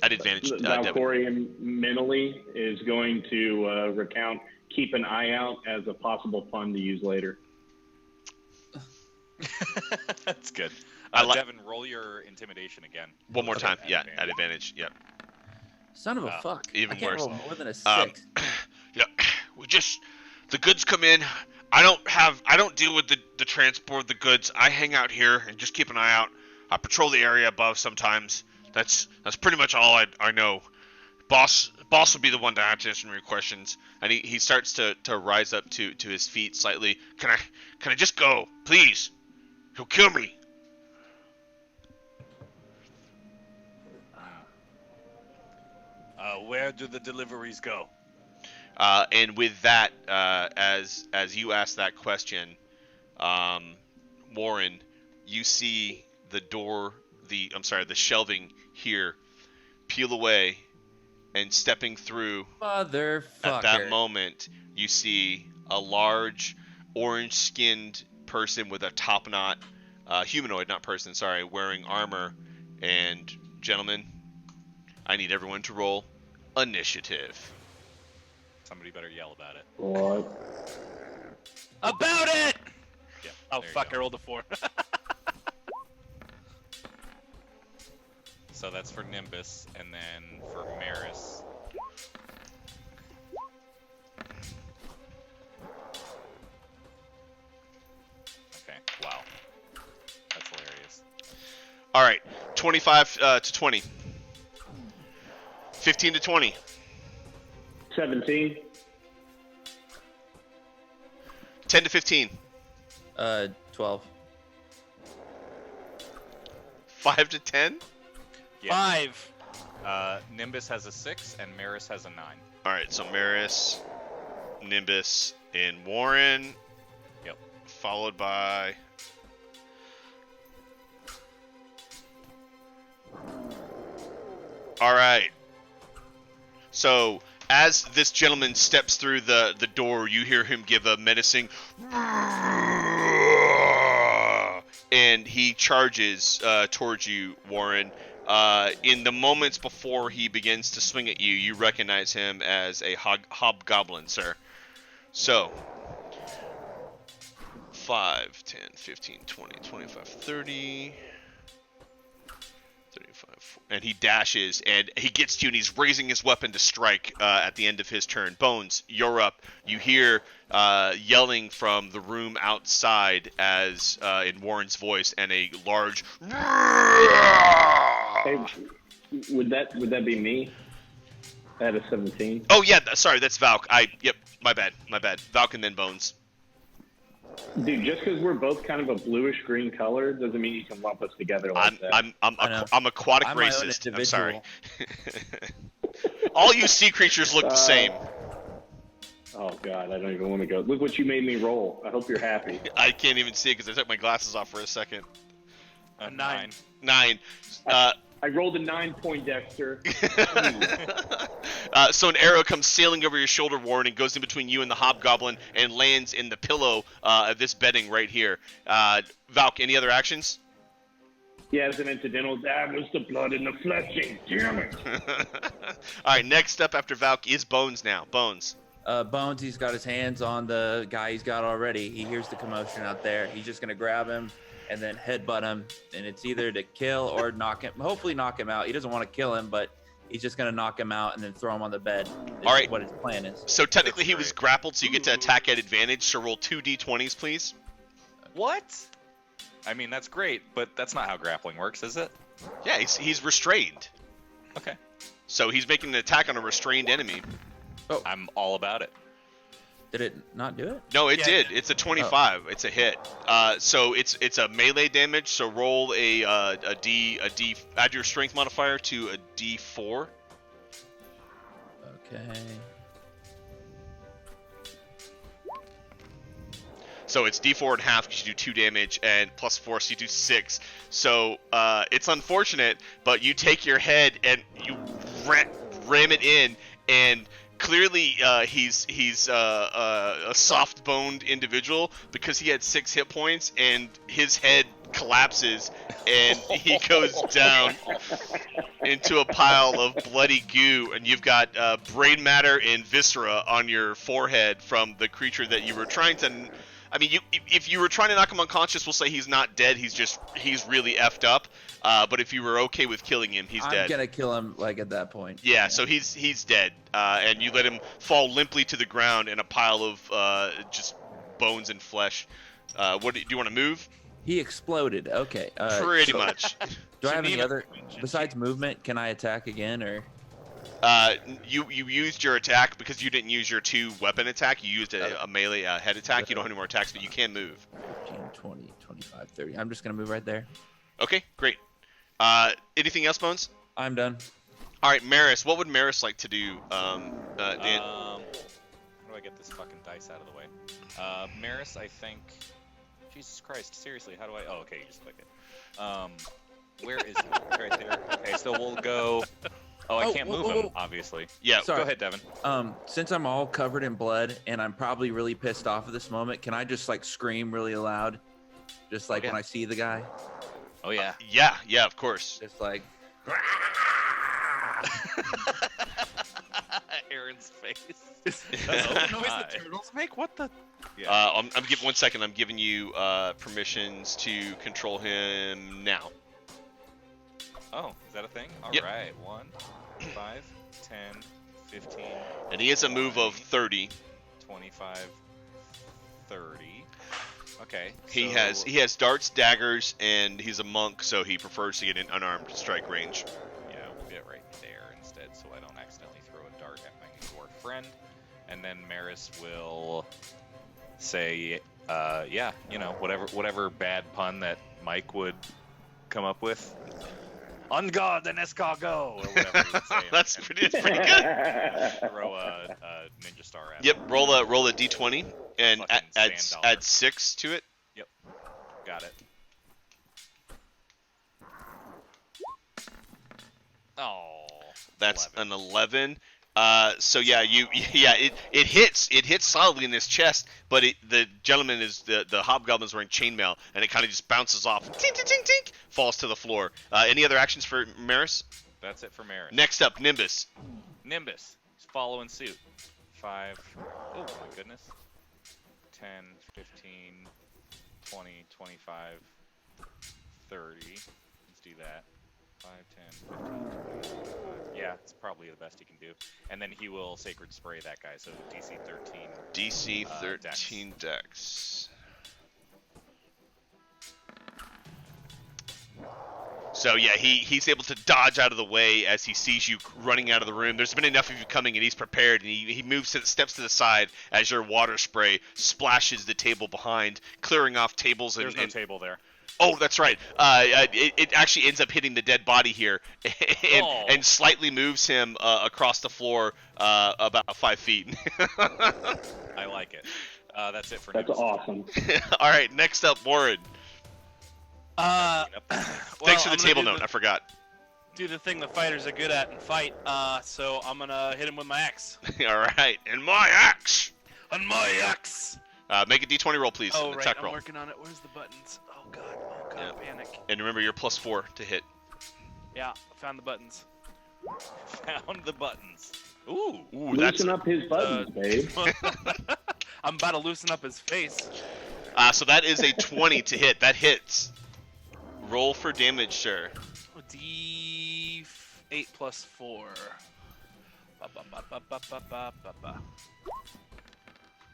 at advantage. Valkorian mentally is going to recount "keep an eye out" as a possible fund to use later. That's good. Devin, roll your intimidation again. One more time. Yeah, at advantage. Yep. Son of a fuck. Even I can't worse. roll more than a 6. Yeah, the goods come in. I don't deal with the transport of the goods. I hang out here and just keep an eye out. I patrol the area above sometimes. That's pretty much all I know. Boss will be the one to answer your questions. And he starts to rise up to his feet slightly. Can I just go, please? He'll kill me. Where do the deliveries go? And with that, as you ask that question, Warren, you see the door, the shelving here peel away, and stepping through. Motherfucker. At that moment, you see a large, orange-skinned person with a top knot, humanoid, not person, sorry, wearing armor. And gentlemen, I need everyone to roll initiative. Somebody better yell about it. What? About it! Yeah, Oh, there you fuck, go. I rolled a 4. So that's for Nimbus, and then for Maris. Okay, wow. That's hilarious. All right, 25 to 20. 15 to 20. 17. 10 to 15. 12. 5 to 10. Yeah. 5. Nimbus has a 6, and Maris has a 9. All right, so Maris, Nimbus, and Warren. Yep. Followed by. All right. So as this gentleman steps through the door, you hear him give a menacing, and he charges towards you, Warren. In the moments before he begins to swing at you, you recognize him as a hobgoblin, sir. So, 5, 10, 15, 20, 25, 30... 35, and he dashes, and he gets to you, and he's raising his weapon to strike at the end of his turn. Bones, you're up. You hear yelling from the room outside as in Warren's voice, and a large. Hey, would that be me? I had a 17. Oh yeah, sorry, that's Valk. Yep, my bad. Valk and then Bones. Dude, just because we're both kind of a bluish-green color doesn't mean you can lump us together like that. I'm aquatic I'm my own racist. I'm sorry. individual. All you sea creatures look the same. Oh, God, I don't even want to go. Look what you made me roll. I hope you're happy. I can't even see it because I took my glasses off for a second. A 9. 9. I rolled a 9 point, Dexter. So an arrow comes sailing over your shoulder, Warren, and goes in between you and the hobgoblin and lands in the pillow of this bedding right here. Valk, any other actions? Yeah, as an incidental, that was the blood in the fleshing. Damn it. All right, next up after Valk is Bones now. Bones. Bones, he's got his hands on the guy he's got already. He hears the commotion out there. He's just gonna grab him and then headbutt him, and it's either to kill or knock him. Hopefully, knock him out. He doesn't want to kill him, but he's just gonna knock him out and then throw him on the bed. All right. What his plan is. So technically, he was grappled, so you get to attack at advantage. So roll 2 d20s, please. What? I mean, that's great, but that's not how grappling works, is it? Yeah, he's restrained. Okay. So he's making an attack on a restrained enemy. Oh, I'm all about it. did it not do it? No, it did. It's a 25. Oh. It's a hit. So it's a melee damage. So roll a D. Add your strength modifier to a D4. Okay. So it's D4 and half because you do 2 damage, and plus 4, so you do 6. So it's unfortunate, but you take your head and you ram it in, and clearly he's a soft-boned individual because he had 6 hit points, and his head collapses, and he goes down into a pile of bloody goo, and you've got brain matter and viscera on your forehead from the creature that you were trying to... I mean, if you were trying to knock him unconscious, we'll say he's not dead. He's really effed up. But if you were okay with killing him, he's dead. I'm gonna kill him like at that point. Yeah, so he's dead. And you let him fall limply to the ground in a pile of just bones and flesh. Do you want to move? He exploded. Okay. Pretty much. Do I have any other besides movement? Can I attack again or? You used your attack because you didn't use your 2 weapon attack. You used a melee head attack. You don't have any more attacks, but you can move. 15, 20, 25, 30. I'm just going to move right there. Okay, great. Anything else, Bones? I'm done. All right, Maris. What would Maris like to do? Dan? How do I get this fucking dice out of the way? Maris, I think... Jesus Christ, seriously, how do I... Oh, okay, you just click it. Where is it? Right there. Okay, so we'll go... Oh, I can't move him, obviously. Yeah, sorry. Go ahead, Devin. Since I'm all covered in blood and I'm probably really pissed off at this moment, can I just like scream really loud? Just like when I see the guy? Oh, yeah. Yeah, of course. Just like... Aaron's face. That's the noise the turtles make? What the... Yeah. I'm giving 1 second. I'm giving you permissions to control him now. Oh, is that a thing? All yep. right. 1, 5, 10, 15. And he has a move of 30. 25, 30. Okay. He has darts, daggers, and he's a monk, so he prefers to get in unarmed strike range. Yeah, we'll get right there instead, so I don't accidentally throw a dart at my dwarf friend. And then Maris will say, yeah, you know, whatever bad pun that Mike would come up with. On guard, then escargot, or whatever you would say. That's pretty good. Throw a ninja star at Yep, him. roll a d20 and add 6 to it. Yep, got it. Oh, that's 11. an 11. So yeah, it hits solidly in his chest, but the gentleman the hobgoblin is wearing chainmail, and it kind of just bounces off, tink, tink, tink, tink, falls to the floor. Any other actions for Maris? That's it for Maris. Next up, Nimbus. Nimbus, he's following suit. 5, oh my goodness. 10, 15, 20, 25, 30. Let's do that. 5, 10, 15, 20, 25. Yeah, it's probably the best he can do. And then he will Sacred Spray that guy, so DC 13. DC 13 Dex. So yeah, he's able to dodge out of the way as he sees you running out of the room. There's been enough of you coming, and he's prepared, and he steps to the side as your water spray splashes the table behind, clearing off tables. There's no table there. Oh, that's right. It actually ends up hitting the dead body here, and slightly moves him across the floor about 5 feet. I like it. That's it for That's Nimbus. awesome. All right, next up, Warren. Thanks for the table note. I forgot. Do the thing the fighters are good at and fight. So I'm gonna hit him with my axe. All right, and my axe. On my axe. Make a d20 roll, please. Oh, an right. attack I'm roll. working on it. Where's the buttons? Oh god. Yep. Panic. And remember, you're +4 to hit. Yeah, I found the buttons. Found the buttons. Ooh, Loosen up his buttons, babe. I'm about to loosen up his face. So that is a 20 to hit. That hits. Roll for damage, sir. D8 plus 4.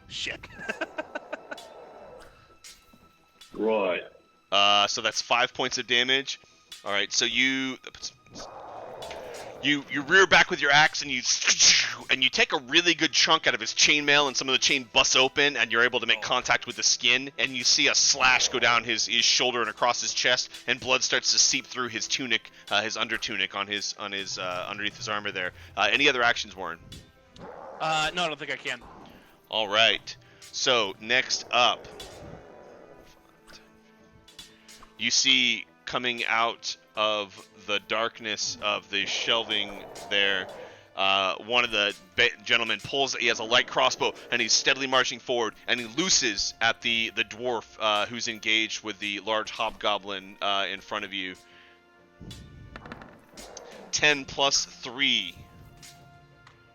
Shit. Right. So that's 5 points of damage. All right. So you rear back with your axe and you take a really good chunk out of his chainmail, and some of the chain busts open, and you're able to make contact with the skin, and you see a slash go down his shoulder and across his chest, and blood starts to seep through his tunic, his under tunic on his underneath his armor there. Any other actions, Warren? No, I don't think I can. All right. So next up, you see coming out of the darkness of the shelving there, one of the gentlemen pulls. He has a light crossbow, and he's steadily marching forward, and he looses at the dwarf who's engaged with the large hobgoblin in front of you. 10 plus 3.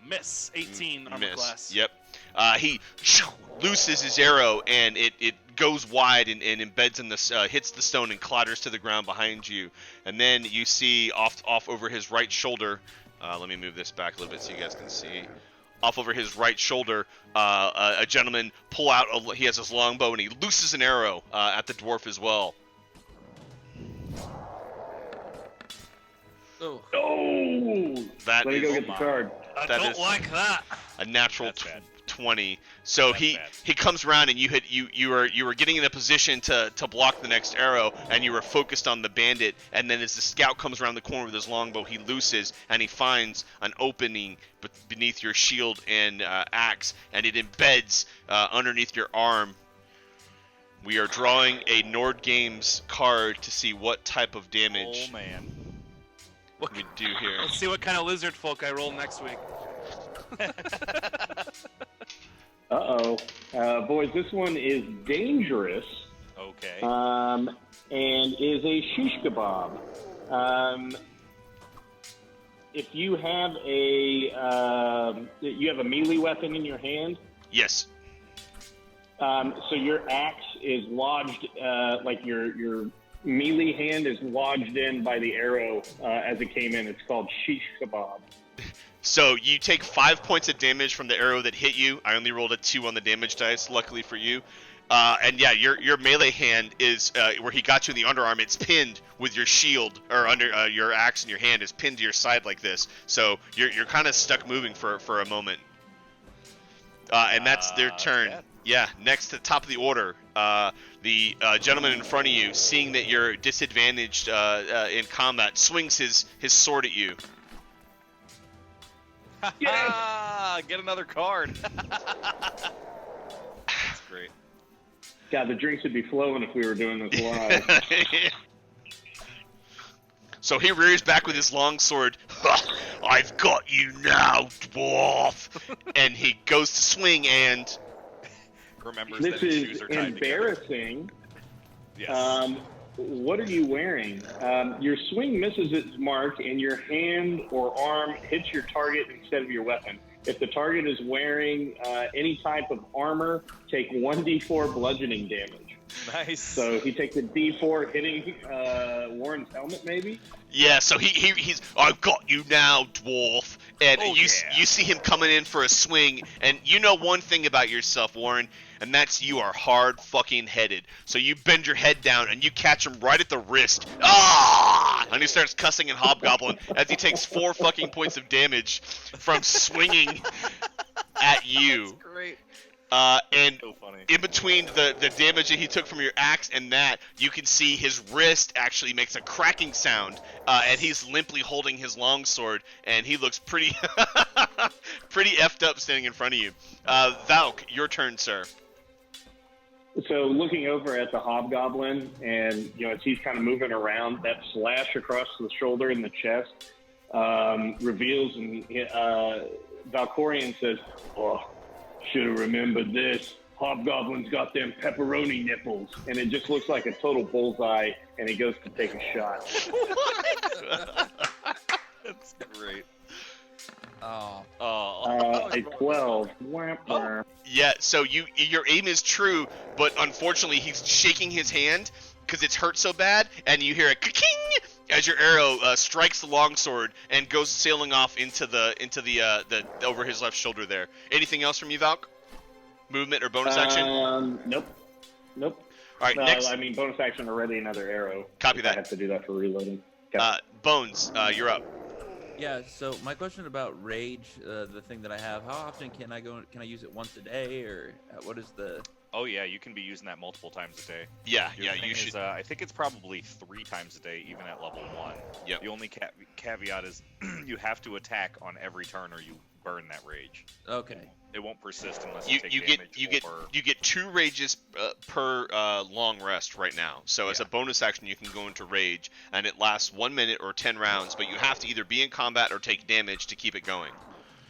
Miss. 18 armor class. Yep. He looses his arrow, and it goes wide and embeds in the hits the stone and clatters to the ground behind you. And then you see off over his right shoulder. Let me move this back a little bit so you guys can see. Off over his right shoulder, a gentleman pull out. He has his longbow, and he looses an arrow at the dwarf as well. Oh! That Let me is go get the card. I That don't is like that. a natural That's bad. 20. So That's he bad. comes around, and you were getting in a position to block the next arrow, and you were focused on the bandit. And then as the scout comes around the corner with his longbow, he looses, and he finds an opening beneath your shield and axe, and it embeds underneath your arm. We are drawing a Nord Games card to see what type of damage Oh man. we do here. Let's see what kind of lizard folk I roll next week. Uh-oh. Boys, this one is dangerous. Okay. And is a shish kebab. If you have a melee weapon in your hand, Yes. so your axe is lodged, like your melee hand is lodged in by the arrow as it came in. It's called shish kebab. So you take 5 points of damage from the arrow that hit you. I only rolled a 2 on the damage dice, luckily for you. And yeah, your melee hand is where he got you in the underarm. It's pinned with your shield, or under your axe in your hand is pinned to your side like this. So you're kind of stuck moving for a moment. And that's their turn. bad. Yeah, next to the top of the order, the gentleman in front of you, seeing that you're disadvantaged in combat, swings his sword at you. Get another card. That's great. God, the drinks would be flowing if we were doing this live. So he rears back with his long sword. I've got you now, dwarf! And he goes to swing, and Remembers This that his is shoes are tied embarrassing. together. Yes. What are you wearing? Your swing misses its mark, and your hand or arm hits your target instead of your weapon. If the target is wearing any type of armor, take 1d4 bludgeoning damage. Nice. So he takes a d4 hitting Warren's helmet, maybe? yeah, so he's I've got you now, dwarf. And Oh, you yeah. you see him coming in for a swing, and you know one thing about yourself, Warren, and that's you are hard fucking headed. So you bend your head down and you catch him right at the wrist. Ah! And he starts cussing in Hobgoblin as he takes 4 fucking points of damage from swinging at you. That's great. And So funny. in between the damage that he took from your axe and that, you can see his wrist actually makes a cracking sound, and he's limply holding his longsword, and he looks pretty pretty effed up standing in front of you. Valk, your turn, sir. So looking over at the hobgoblin, and as he's kind of moving around, that slash across the shoulder and the chest reveals, and Valkorian says, "Oh, should have remembered this. Hobgoblin's got them pepperoni nipples," and it just looks like a total bullseye. And he goes to take a shot. That's great. A 12. Yeah, so your aim is true, but unfortunately he's shaking his hand because it's hurt so bad, and you hear a king as your arrow strikes the longsword and goes sailing off into the over his left shoulder there. Anything else from you, Valk? Movement or bonus action? Nope. All right, next. I mean, bonus action or ready another arrow. Copy that. I have to do that for reloading. Okay. Bones, you're up. Yeah. So my question about rage, the thing that I have, how often can I use it once a day, or what is the? Oh yeah, you can be using that multiple times a day. Yeah, You should. I think it's probably 3 times a day, even at level 1. Yep. The only caveat is you have to attack on every turn, or you burn that rage. Okay. It won't persist unless you take damage. You get 2 rages per long rest right now. So as a bonus action, you can go into rage, and it lasts 1 minute or 10 rounds. But you have to either be in combat or take damage to keep it going.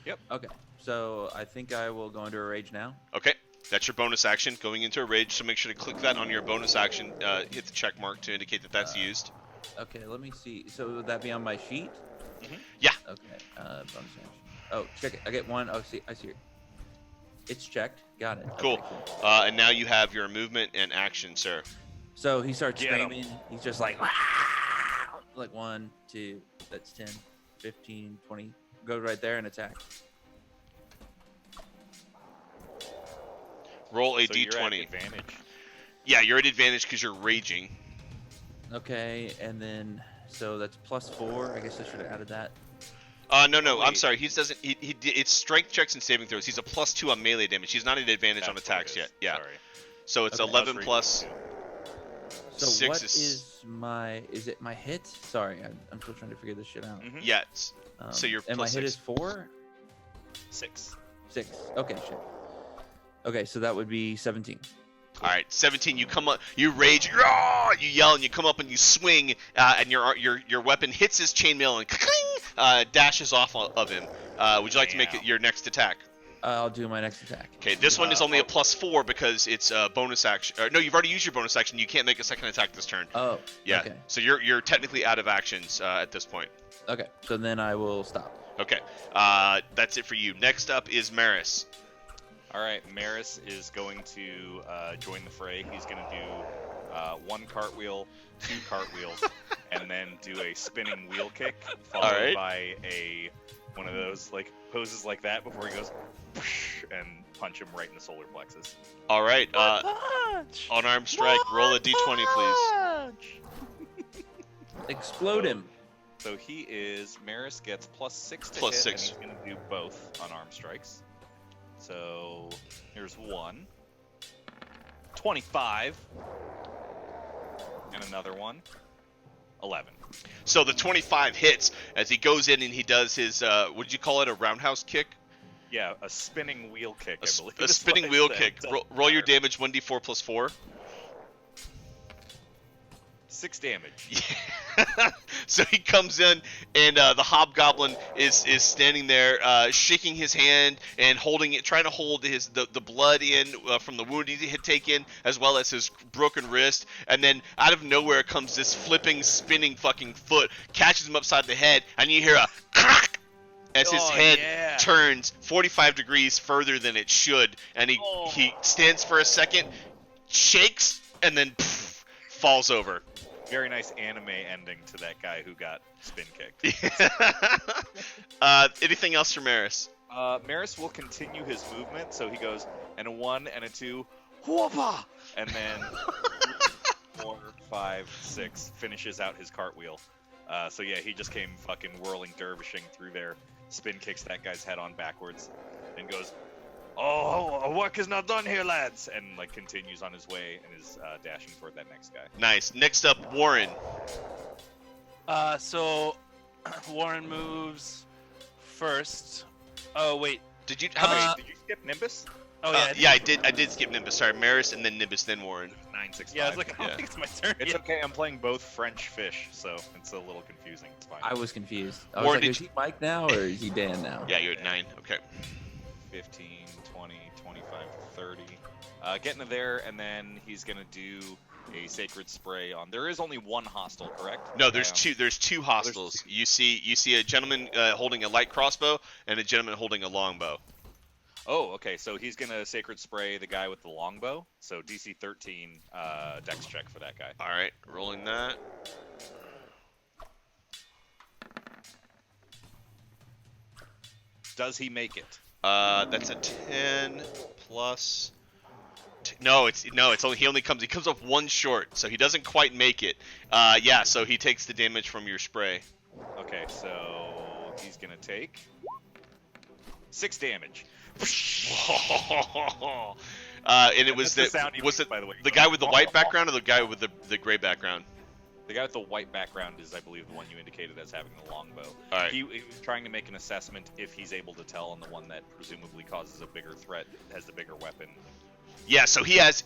Yep. Okay. So I think I will go into a rage now. Okay. That's your bonus action, going into a rage, so make sure to click that on your bonus action, hit the check mark to indicate that that's used. Okay, let me see. So would that be on my sheet? Mm-hmm. Yeah. Okay, bonus action. Oh, check it. I get 1. Oh, see, I see it. It's checked. Got it. Cool. Okay, cool. And now you have your movement and action, sir. So he starts screaming. He's just like 1, 2, that's 10, 15, 20. Go right there and attack. Roll a So you're at d20. advantage. Yeah, you're at advantage because you're raging. Okay, and then so that's +4. I guess I should have added that. No, I'm sorry. He doesn't. It's strength checks and saving throws. He's a +2 on melee damage. He's not at advantage on attacks yet. Yeah. Sorry. So it's Okay. 11 plus. So 6 what is my? Is it my hit? Sorry, I'm still trying to figure this shit out. Mhm. Yeah. So you're and my plus hit 6. is 4. 6. 6. Okay, shit. Okay, so that would be 17. All right, 17. You come up, you rage, you yell, and you come up and you swing, and your weapon hits his chainmail and dashes off of him. Would you like to make it your next attack? I'll do my next attack. Okay, this one is only a +4 because it's a bonus action. No, you've already used your bonus action. You can't make a second attack this turn. Oh. Yeah. Okay. So you're technically out of actions at this point. Okay. So then I will stop. Okay. That's it for you. Next up is Maris. All right, Maris is going to join the fray. He's going to do 1 cartwheel, 2 cartwheels, and then do a spinning wheel kick, followed by one of those like poses like that before he goes and punch him right in the solar plexus. All right. Unarmed strike. Roll a d20, please. Explode him. So Maris gets +6 to Plus hit, 6. and he's going to do both unarmed strikes. So here's 1. 25. And another one. 11. So the 25 hits as he goes in and he does his, would you call it, a roundhouse kick? Yeah, a spinning wheel kick, I believe. A spinning wheel kick. Roll your damage 1d4 plus 4. 6 damage. Yeah. So he comes in, and the hobgoblin is standing there, shaking his hand and holding it, trying to hold the blood in from the wound he had taken, as well as his broken wrist. And then out of nowhere comes this spinning fucking foot, catches him upside the head, and you hear a crack as his head turns 45 degrees further than it should, and he stands for a second, shakes, and then falls over. Very nice anime ending to that guy who got spin kicked. Anything else for Maris? Maris will continue his movement, so he goes and a 1 and a 2, whoopah, and then 4, 5, 6 finishes out his cartwheel. So yeah, he just came fucking whirling dervishing through there, spin kicks that guy's head on backwards, and goes, "Oh, work is not done here, lads!" and like continues on his way and is dashing toward that next guy. Nice. Next up, Warren. So Warren moves first. Oh wait. Did you? Did you skip Nimbus? Oh yeah. Yeah, I did skip Nimbus. Sorry, Maris and then Nimbus, then Warren. 9, 6, 5. Yeah, I was like, I don't think it's my turn. It's okay. I'm playing both French fish, so it's a little confusing. It's fine. I was confused. I was Warren, like, is he Mike now or is he Dan now? Yeah, you're at 9. Okay. 15, 20, 25, 30. Getting to there, and then he's going to do a sacred spray on. There is only one hostile, correct? No, there's two. There's two hostiles. You see a gentleman holding a light crossbow and a gentleman holding a longbow. Oh, okay. So he's gonna sacred spray the guy with the longbow. So DC 13 dex check for that guy. All right, rolling that. Does he make it? That's a 10 plus. No, it's only he comes up one short, so he doesn't quite make it. Yeah, so he takes the damage from your spray. Okay, so he's gonna take 6 damage. And it was That's the sound he makes, by the way. the guy with the white background or the guy with the gray background? The guy with the white background is, I believe, the one you indicated as having the longbow. All right. He was trying to make an assessment if he's able to tell on the one that presumably causes a bigger threat, has the bigger weapon. Yeah, so he's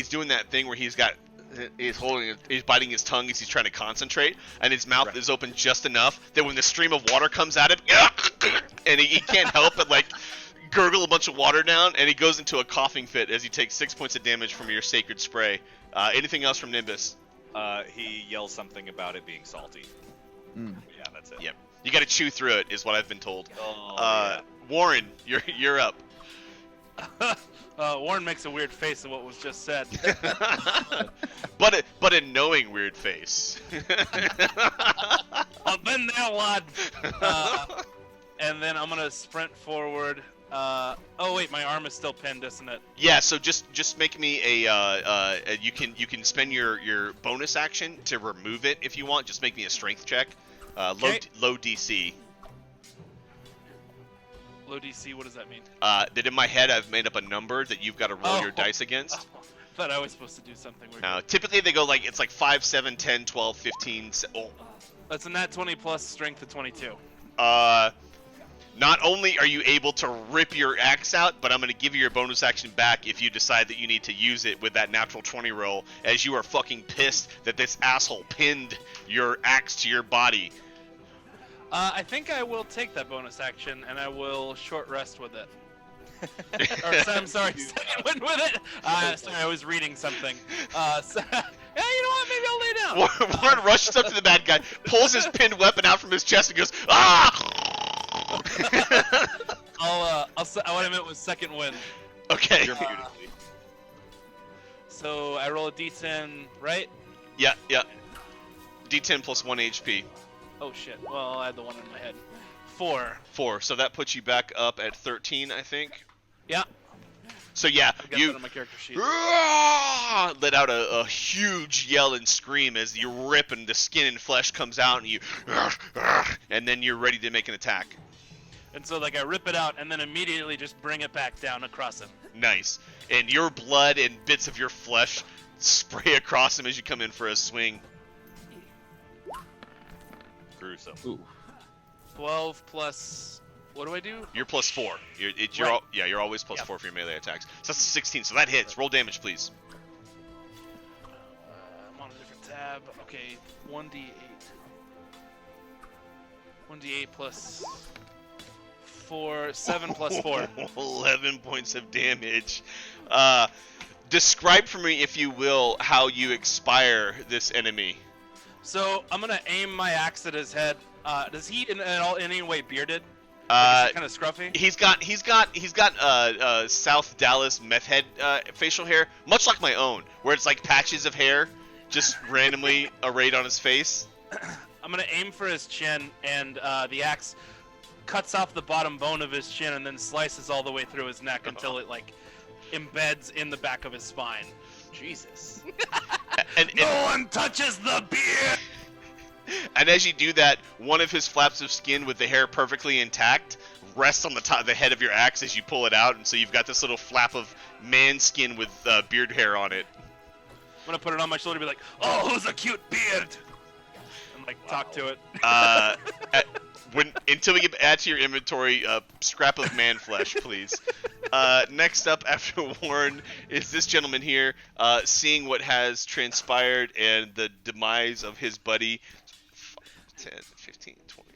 doing that thing where he's biting his tongue as he's trying to concentrate, and his mouth is open just enough that when the stream of water comes at him, and he can't help but like gurgle a bunch of water down, and he goes into a coughing fit as he takes 6 points of damage from your sacred spray. Anything else from Nimbus? He yells something about it being salty. Mm. Yeah, that's it. Yep. You got to chew through it, is what I've been told. Yeah. Warren, you're up. Warren makes a weird face at what was just said. but a knowing weird face. I've been there, lad. And then I'm gonna sprint forward. Oh wait, my arm is still pinned, isn't it? Yeah. So just make me a you can spend your bonus action to remove it if you want. Just make me a strength check. Okay. Low DC. Low DC. What does that mean? That in my head I've made up a number that you've got to roll your dice against. I thought I was supposed to do something weird. No, typically they go like it's like 5, 7, 10, 12, 15. Oh. That's a nat 20 plus strength of 22. Not only are you able to rip your axe out, but I'm going to give you your bonus action back if you decide that you need to use it with that natural 20 roll, as you are fucking pissed that this asshole pinned your axe to your body. I think I will take that bonus action, and I will short rest with it. I'm sorry, second wind with it. Sorry, I was reading something. Yeah, you know what? Maybe I'll lay down. Warren rushes up to the bad guy, pulls his pinned weapon out from his chest, and goes, "Ah!" What I meant was second wind. Okay. So I roll a d10, right? Yeah. D10 plus 1 HP. Oh shit. Well, I'll add the one in my head. 4. 4. So that puts you back up at 13, I think. Yeah. So yeah, I've got you that on my character sheet. let out a huge yell and scream as you rip and the skin and flesh comes out, and then you're ready to make an attack. And so like I rip it out and then immediately just bring it back down across him. Nice. And your blood and bits of your flesh spray across him as you come in for a swing. Gruesome. Ooh. 12 plus. What do I do? You're plus 4. Right. You're always plus 4 for your melee attacks. So that's a 16. So that hits. Roll damage, please. I'm on a different tab. Okay, 1d8. 1d8 plus 4. 7 plus 4. 11 points of damage. Describe for me, if you will, how you expire this enemy. So I'm gonna aim my axe at his head. Does he in any way bearded? Is he kind of scruffy? He's got South Dallas meth head facial hair, much like my own, where it's like patches of hair just randomly arrayed on his face. I'm gonna aim for his chin, and the axe cuts off the bottom bone of his chin and then slices all the way through his neck until it like embeds in the back of his spine. Jesus. No one touches the beard. And as you do that, one of his flaps of skin with the hair perfectly intact rests on the top of the head of your axe as you pull it out, and so you've got this little flap of man skin with beard hair on it. I'm gonna put it on my shoulder and be like, "Oh, who's a cute beard?" And like talk to it. Until we add to your inventory, scrap of man flesh, please. Next up after Warren is this gentleman here, seeing what has transpired and the demise of his buddy. 10, 15, 20.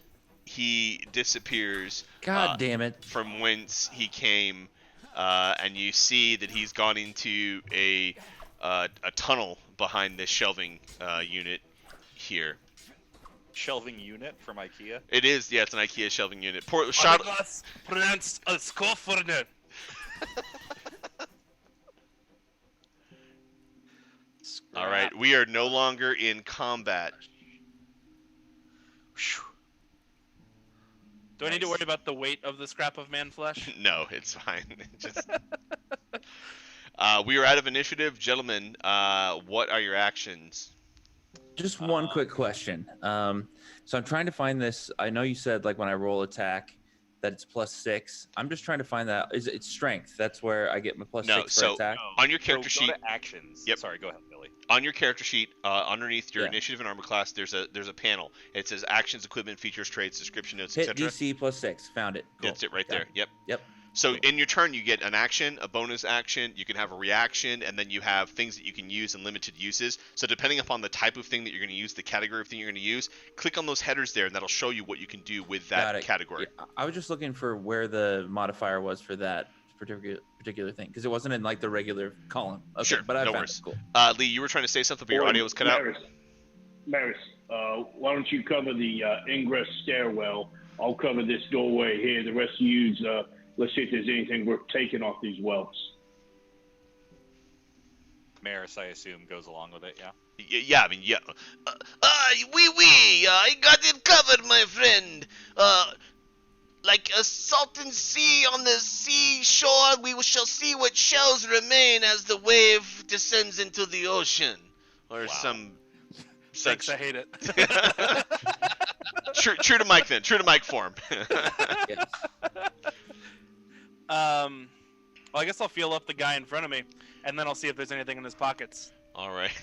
He disappears. God damn it. From whence he came, and you see that he's gone into a a tunnel behind this shelving unit here. Shelving unit from IKEA? It is, yeah, it's an IKEA shelving unit. Pronounced a skofurner. All right, we are no longer in combat. Do I need to worry about the weight of the scrap of man flesh? No, it's fine. Just... we are out of initiative. Gentlemen, what are your actions? Just one quick question. So I'm trying to find this. I know you said like when I roll attack that it's +6. I'm just trying to find that. It's strength? That's where I get my +6 for attack? On your character sheet. Go to actions. Yep. Sorry, go ahead, Billy. On your character sheet, underneath your initiative and armor class, there's a panel. It says actions, equipment, features, traits, description notes, Hit etc. DC +6. Found it. Cool. That's it right there. Yep. So Cool. in your turn, you get an action, a bonus action, you can have a reaction, and then you have things that you can use in limited uses. So depending upon the type of thing that you're going to use, the category of thing you're going to use, click on those headers there, and that'll show you what you can do with that category. Yeah, I was just looking for where the modifier was for that particular thing, because it wasn't in like the regular column. Okay, Sure, but I no found worries. it. Cool. Lee, you were trying to say something, but your audio was cut out. Maris, why don't you cover the ingress stairwell? I'll cover this doorway here. The rest of you, let's see if there's anything worth taking off these whelps. Maris, I assume, goes along with it, yeah? Yeah. I got it covered, my friend. Like a salton sea on the seashore, we shall see what shells remain as the wave descends into the ocean. Or some such. Thanks, I hate it. True to Mike, then. True to Mike form. Yes. Well, I guess I'll feel up the guy in front of me, and then I'll see if there's anything in his pockets. All right.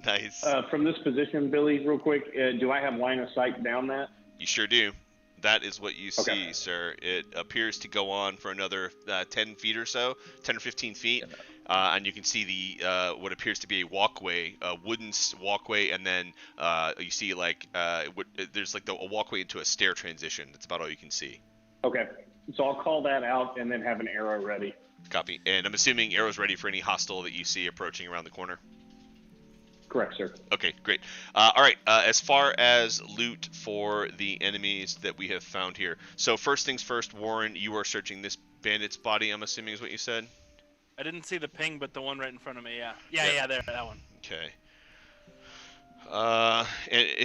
Nice. From this position, Billy, real quick, do I have line of sight down that? You sure do. That is what you see, Okay. sir. It appears to go on for another 10 feet or so, 10 or 15 feet. And you can see the what appears to be a walkway, a wooden walkway, and then you see like there's like a walkway into a stair transition. That's about all you can see. Okay. So I'll call that out and then have an arrow ready. Copy. And I'm assuming arrows ready for any hostile that you see approaching around the corner. Correct, sir. Okay, great. All right, as far as loot for the enemies that we have found here. So first things first, Warren, you are searching this bandit's body, I'm assuming is what you said? I didn't see the ping, but the one right in front of me, yeah. Yeah, there, that one. Okay. And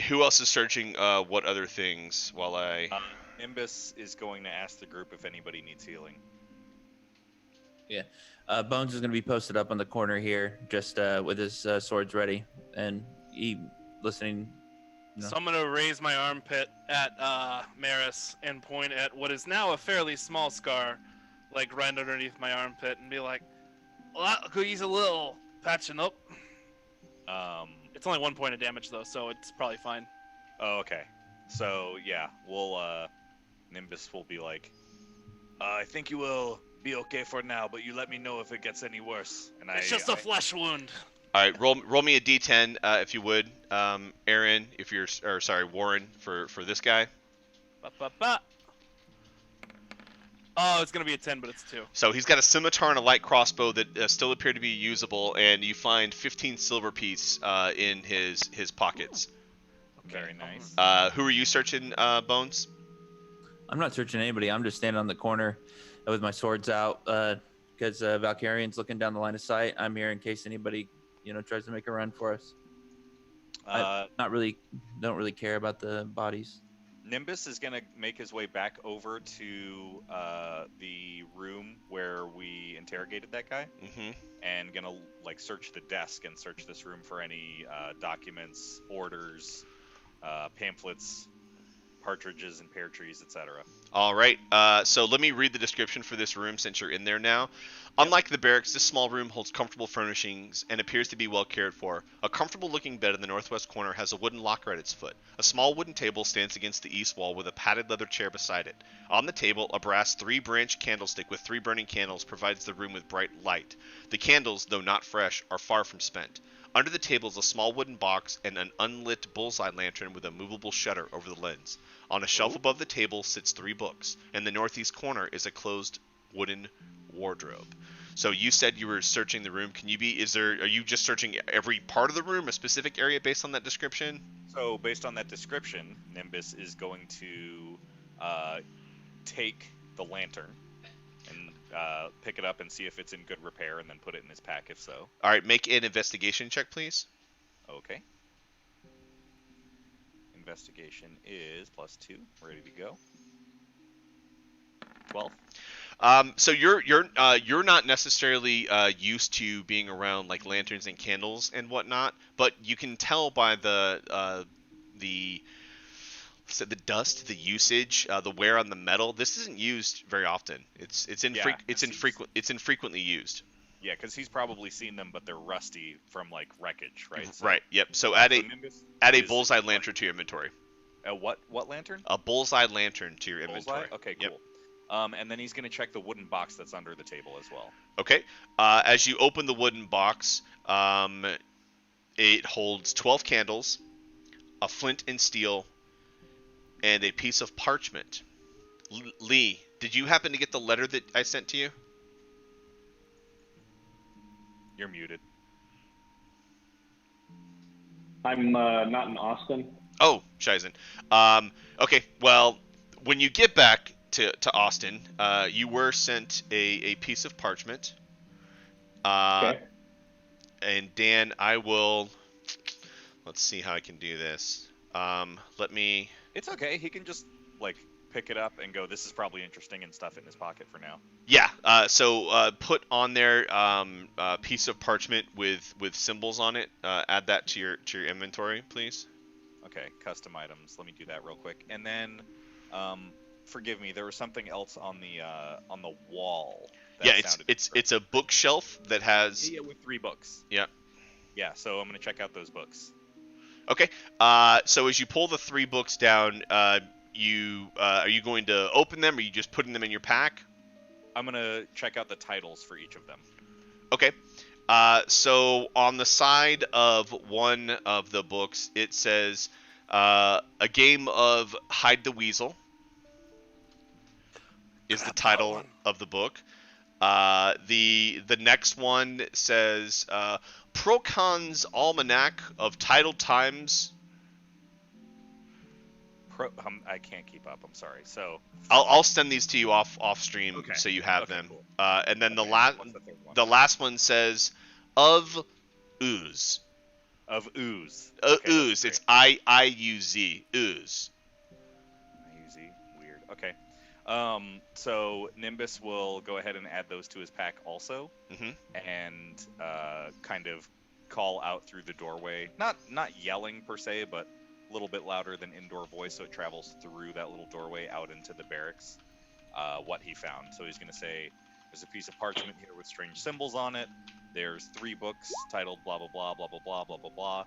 who else is searching what other things while I... Nimbus is going to ask the group if anybody needs healing. Yeah. Bones is going to be posted up on the corner here, just with his swords ready, and he listening. You know. So I'm going to raise my armpit at Maris and point at what is now a fairly small scar, like right underneath my armpit, and be like, well, that could use a little patching up. It's only 1 point of damage, though, so it's probably fine. Oh, okay. So, yeah, we'll, Nimbus will be like, I think you will be okay for now, but you let me know if it gets any worse. And it's just a flesh wound. All right, roll me a d10 if you would, Aaron. If you're, or sorry, Warren for this guy. Oh, it's gonna be a 10, but it's 2. So he's got a scimitar and a light crossbow that still appear to be usable, and you find 15 silver piece in his pockets. Very nice. Who are you searching, Bones? I'm not searching anybody. I'm just standing on the corner with my swords out because Valkyrian's looking down the line of sight. I'm here in case anybody, tries to make a run for us. I don't really care about the bodies. Nimbus is going to make his way back over to the room where we interrogated that guy, and going to search the desk and search this room for any documents, orders, pamphlets, partridges and pear trees, etc. All right. So let me read the description for this room since you're in there now. Unlike the barracks, this small room holds comfortable furnishings and appears to be well cared for. A comfortable-looking bed in the northwest corner has a wooden locker at its foot. A small wooden table stands against the east wall with a padded leather chair beside it. On the table, a brass 3-branch candlestick with 3 burning candles provides the room with bright light. The candles, though not fresh, are far from spent. Under the table is a small wooden box and an unlit bullseye lantern with a movable shutter over the lens. On a shelf above the table sits 3 books. In the northeast corner is a closed wooden wardrobe. So you said you were searching the room. Are you just searching every part of the room, a specific area based on that description? So based on that description, Nimbus is going to take the lantern and pick it up and see if it's in good repair, and then put it in his pack if so. All right, make an investigation check, please. Okay. Investigation is +2. Ready to go. 12. So you're not necessarily used to being around like lanterns and candles and whatnot, but you can tell by the dust, the usage, the wear on the metal. This isn't used very often. It's infrequently used. Yeah, because he's probably seen them, but they're rusty from like wreckage, right? So, right. Yep. So add a bullseye lantern like, to your inventory. A what lantern? A bullseye lantern to your inventory. Bullseye? Okay, cool. Yep. And then he's going to check the wooden box that's under the table as well. Okay. As you open the wooden box, it holds 12 candles, a flint and steel, and a piece of parchment. Lee, did you happen to get the letter that I sent to you? You're muted. I'm not in Austin. Oh, Shizen. Okay, well, when you get back to Austin, you were sent a piece of parchment. Okay. And Dan, I will... Let's see how I can do this. Let me... It's okay. He can just, like, pick it up and go, this is probably interesting, and stuff it in his pocket for now. Yeah, so put on there a piece of parchment with symbols on it. Add that to your inventory, please. Okay, custom items. Let me do that real quick. And then, forgive me, there was something else on the wall. Yeah, it's a bookshelf that has... Yeah, with 3 books. Yeah. Yeah, so I'm going to check out those books. Okay, so as you pull the 3 books down, are you going to open them, or are you just putting them in your pack? I'm going to check out the titles for each of them. Okay. So on the side of one of the books, it says, A Game of Hide the Weasel is the title of the book. The next one says, Procon's Almanac of Tidal Times. I can't keep up. I'm sorry. So I'll send these to you off stream, okay. So you have okay, them. Cool. And then What's the last one says Of Ooze. Of Ooze. Okay, ooze. It's IUZ. Ooze. IUZ. Weird. Okay. So Nimbus will go ahead and add those to his pack also, and kind of call out through the doorway. Not yelling per se, but a little bit louder than indoor voice, so it travels through that little doorway out into the barracks. What he found. So he's going to say, "There's a piece of parchment here with strange symbols on it. There's 3 books titled blah blah blah blah blah blah blah blah blah,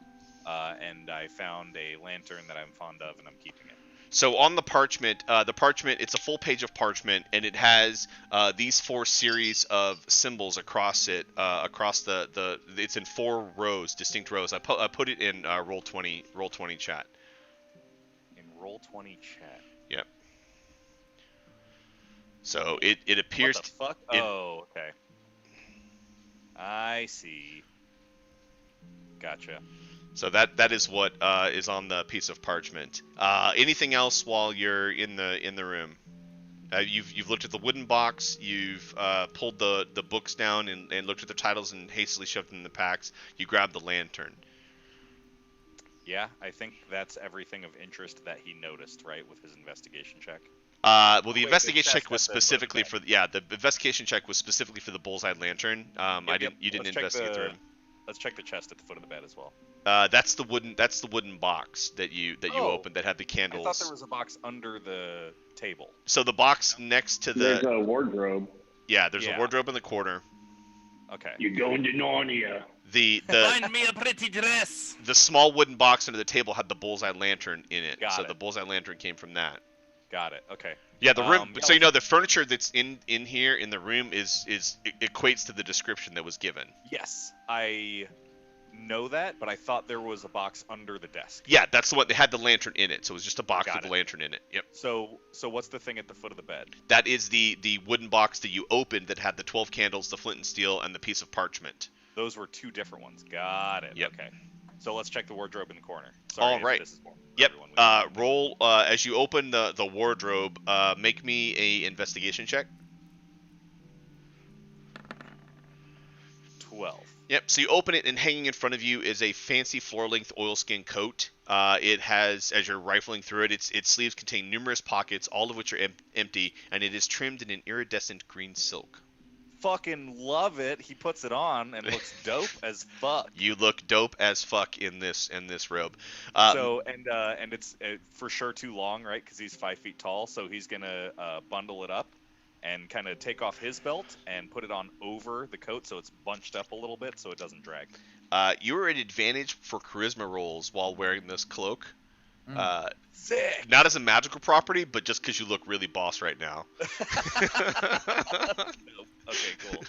and I found a lantern that I'm fond of, and I'm keeping it." So on the parchment, it's a full page of parchment, and it has these 4 series of symbols across it, it's in 4 rows, distinct rows. I put it in Roll20 chat. In Roll20 chat. Yep. So it appears. What the fuck? Oh, okay. I see. Gotcha. So that is what is on the piece of parchment. Anything else while you're in the room? You've looked at the wooden box. You've pulled the books down and looked at the titles and hastily shoved them in the packs. You grabbed the lantern. Yeah, I think that's everything of interest that he noticed, right, with his investigation check. Well, the investigation check was specifically for the investigation check was specifically for the bullseye lantern. You didn't investigate the room. Let's check the chest at the foot of the bed as well. That's the wooden box that you opened that had the candles. I thought there was a box under the table. So the box next to There's a wardrobe. Yeah, there's a wardrobe in the corner. Okay. You're going to Narnia. Find me a pretty dress. The small wooden box under the table had the bullseye lantern in it. The bullseye lantern came from that. Got it. Okay. Yeah, the room. So the furniture that's in here in the room equates to the description that was given. Yes, I know that, but I thought there was a box under the desk. Yeah, that's the one. They had the lantern in it, so it was just a box Got with it. the lantern in it. Yep. So what's the thing at the foot of the bed? That is the wooden box that you opened that had the 12 candles, the flint and steel, and the piece of parchment. Those were 2 different ones. Got it. Yep. Okay. So let's check the wardrobe in the corner. Sorry All right. This is more for Yep. everyone. Roll as you open the wardrobe. Make me a investigation check. 12. Yep. So you open it, and hanging in front of you is a fancy floor-length oilskin coat. It has, as you're rifling through it, its sleeves contain numerous pockets, all of which are empty, and it is trimmed in an iridescent green silk. Fucking love it. He puts it on and looks dope as fuck. You look dope as fuck in this robe. And it's for sure too long, right? Because he's 5 feet tall, so he's gonna bundle it up and kind of take off his belt and put it on over the coat so it's bunched up a little bit so it doesn't drag. You are at advantage for charisma rolls while wearing this cloak. Sick. Not as a magical property, but just because you look really boss right now. Okay, cool.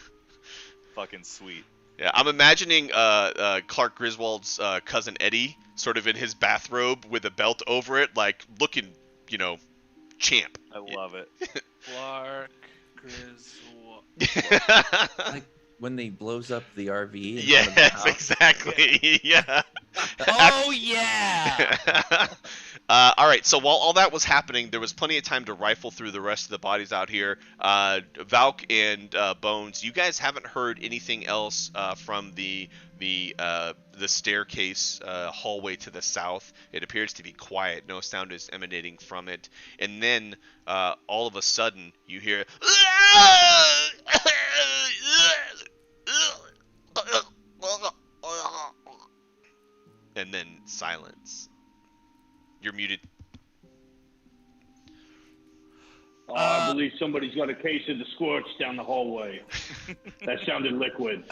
Fucking sweet. Yeah, I'm imagining Clark Griswold's cousin Eddie sort of in his bathrobe with a belt over it, like looking, champ. I love it. Clark Griswold. Like when they blows up the RV. Yes, exactly. Yeah. Oh yeah. All right. So while all that was happening, there was plenty of time to rifle through the rest of the bodies out here. Valk and Bones, you guys haven't heard anything else from the staircase hallway to the south. It appears to be quiet. No sound is emanating from it. And then all of a sudden, you hear. And then silence. You're muted. I believe somebody's got a case of the squirts down the hallway. That sounded liquid.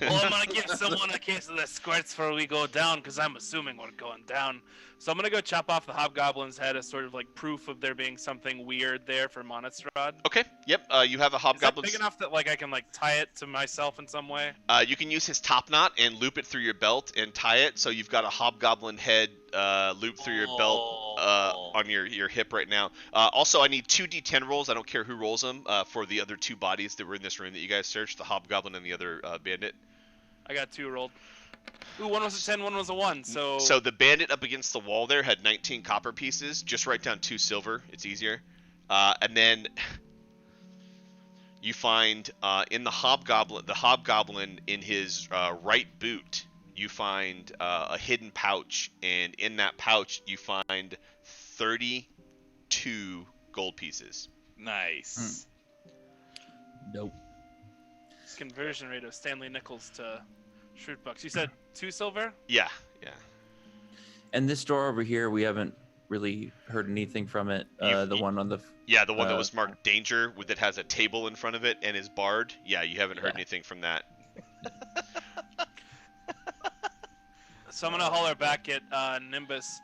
Well, I'm gonna give someone a case of the squirts before we go down, because I'm assuming we're going down. So I'm gonna go chop off the hobgoblin's head as sort of like proof of there being something weird there for Monastrad. Okay. Yep. You have a Is that hobgoblin. big enough that like I can like tie it to myself in some way? You can use his top knot and loop it through your belt and tie it, so you've got a hobgoblin head looped through your belt on your hip right now. Also, I need 2 d10 rolls. I don't care who rolls them for the other 2 bodies that were in this room that you guys searched, the hobgoblin and the other bandit. I got 2 rolled. Ooh, one was a 10, one was a 1. So the bandit up against the wall there had 19 copper pieces. Just write down 2 silver. It's easier. And then you find in the hobgoblin in his right boot, you find a hidden pouch, and in that pouch you find 32 gold pieces. Nice. Nope. conversion rate of Stanley Nichols to Shrewd Bucks. You said 2 silver? Yeah. And this door over here, we haven't really heard anything from it. The one on the the one that was marked danger, that has a table in front of it and is barred. Yeah, you haven't heard anything from that. So I'm gonna holler back at Nimbus.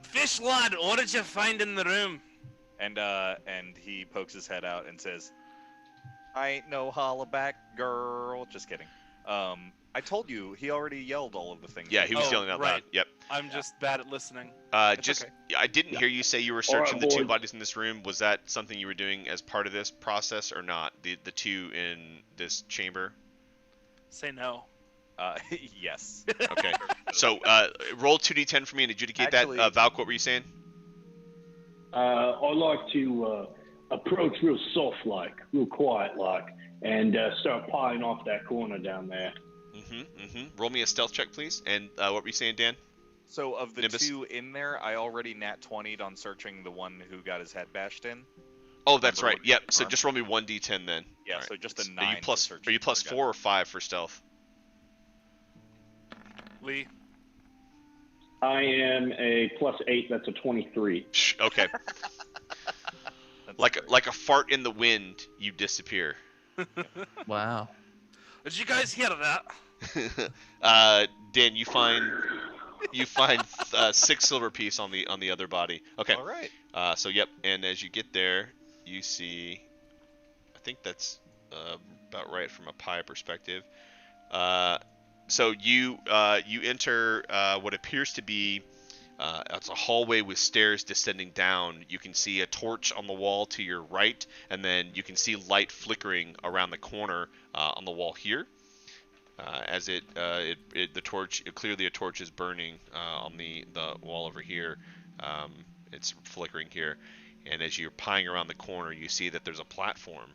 Fish lad, what did you find in the room? And he pokes his head out and says, "I ain't no hollaback girl." Just kidding. I told you he already yelled all of the things. Yeah, he was yelling out loud. Right. Yep. I'm just bad at listening. I okay. didn't hear you say you were searching the 2 bodies in this room. Was that something you were doing as part of this process or not? The 2 in this chamber? Say no. Yes. Okay. So roll 2d10 for me and adjudicate that. Valk, what were you saying? I like to approach real soft-like, real quiet-like, and start pieing off that corner down there. Roll me a stealth check, please. And what were you saying, Dan? So of the Nimbus? 2 in there, I already nat 20'd on searching the one who got his head bashed in. Oh, that's right. Yep. So just roll me 1d10 then. Yeah. Right. So just a 9. Are you plus 4 or 5 for stealth? Lee. I am a +8. That's a 23. Okay. like a fart in the wind, you disappear. Wow. Did you guys hear that? Dan, you find 6 silver piece on the other body. Okay. All right. So yep, and as you get there, you see, I think that's about right from a pie perspective. So you enter what appears to be it's a hallway with stairs descending down. You can see a torch on the wall to your right, and then you can see light flickering around the corner on the wall here. As the torch, clearly a torch is burning on the wall over here. It's flickering here, and as you're pieing around the corner, you see that there's a platform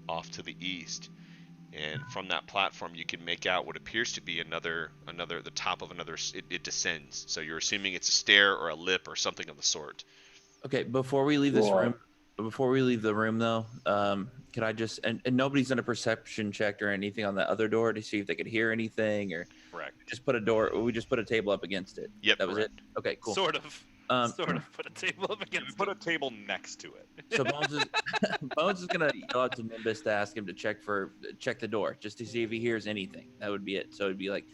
off to the east. And from that platform, you can make out what appears to be the top of another. It descends. So you're assuming it's a stair or a lip or something of the sort. Okay, before we leave this room, though, can I just and nobody's done a perception check or anything on the other door to see if they could hear anything, or Correct. We just put a table up against it. Yep, that was correct. it. Okay, cool. Sort of put a table up against. Put a table next to it. So Bones is gonna yell out to Nimbus to ask him to check the door just to see if he hears anything. That would be it. So it'd be like,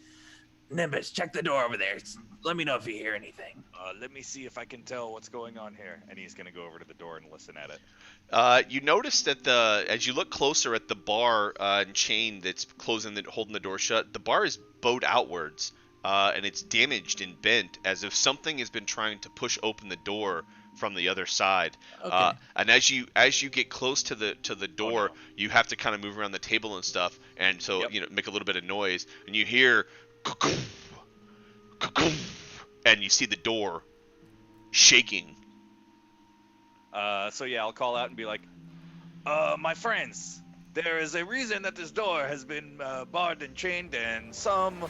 Nimbus, check the door over there. Let me know if you hear anything. Let me see if I can tell what's going on here. And he's gonna go over to the door and listen at it. You notice that as you look closer at the bar and chain that's holding the door shut, the bar is bowed outwards, and it's damaged and bent, as if something has been trying to push open the door from the other side. Okay. And as you get close to the door, you have to kind of move around the table and stuff, and so make a little bit of noise, and you hear, and you see the door shaking. So I'll call out and be like, my friends, there is a reason that this door has been barred and chained, and some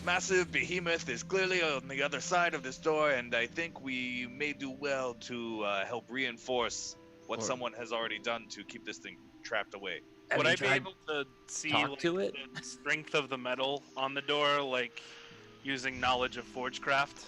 massive behemoth is clearly on the other side of this door, and I think we may do well to help reinforce what someone has already done to keep this thing trapped away. Would I be able to see the strength of the metal on the door, like using knowledge of forgecraft?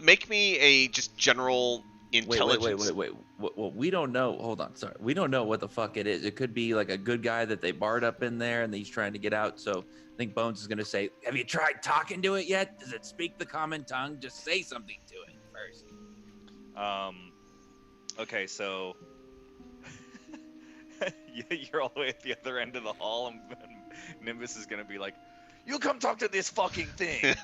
Make me a just general intelligence. Wait. Well, we don't know. Hold on. Sorry. We don't know what the fuck it is. It could be like a good guy that they barred up in there and he's trying to get out. So I think Bones is going to say, have you tried talking to it yet? Does it speak the common tongue? Just say something to it first. Okay, so you're all the way at the other end of the hall, and Nimbus is going to be like, you come talk to this fucking thing.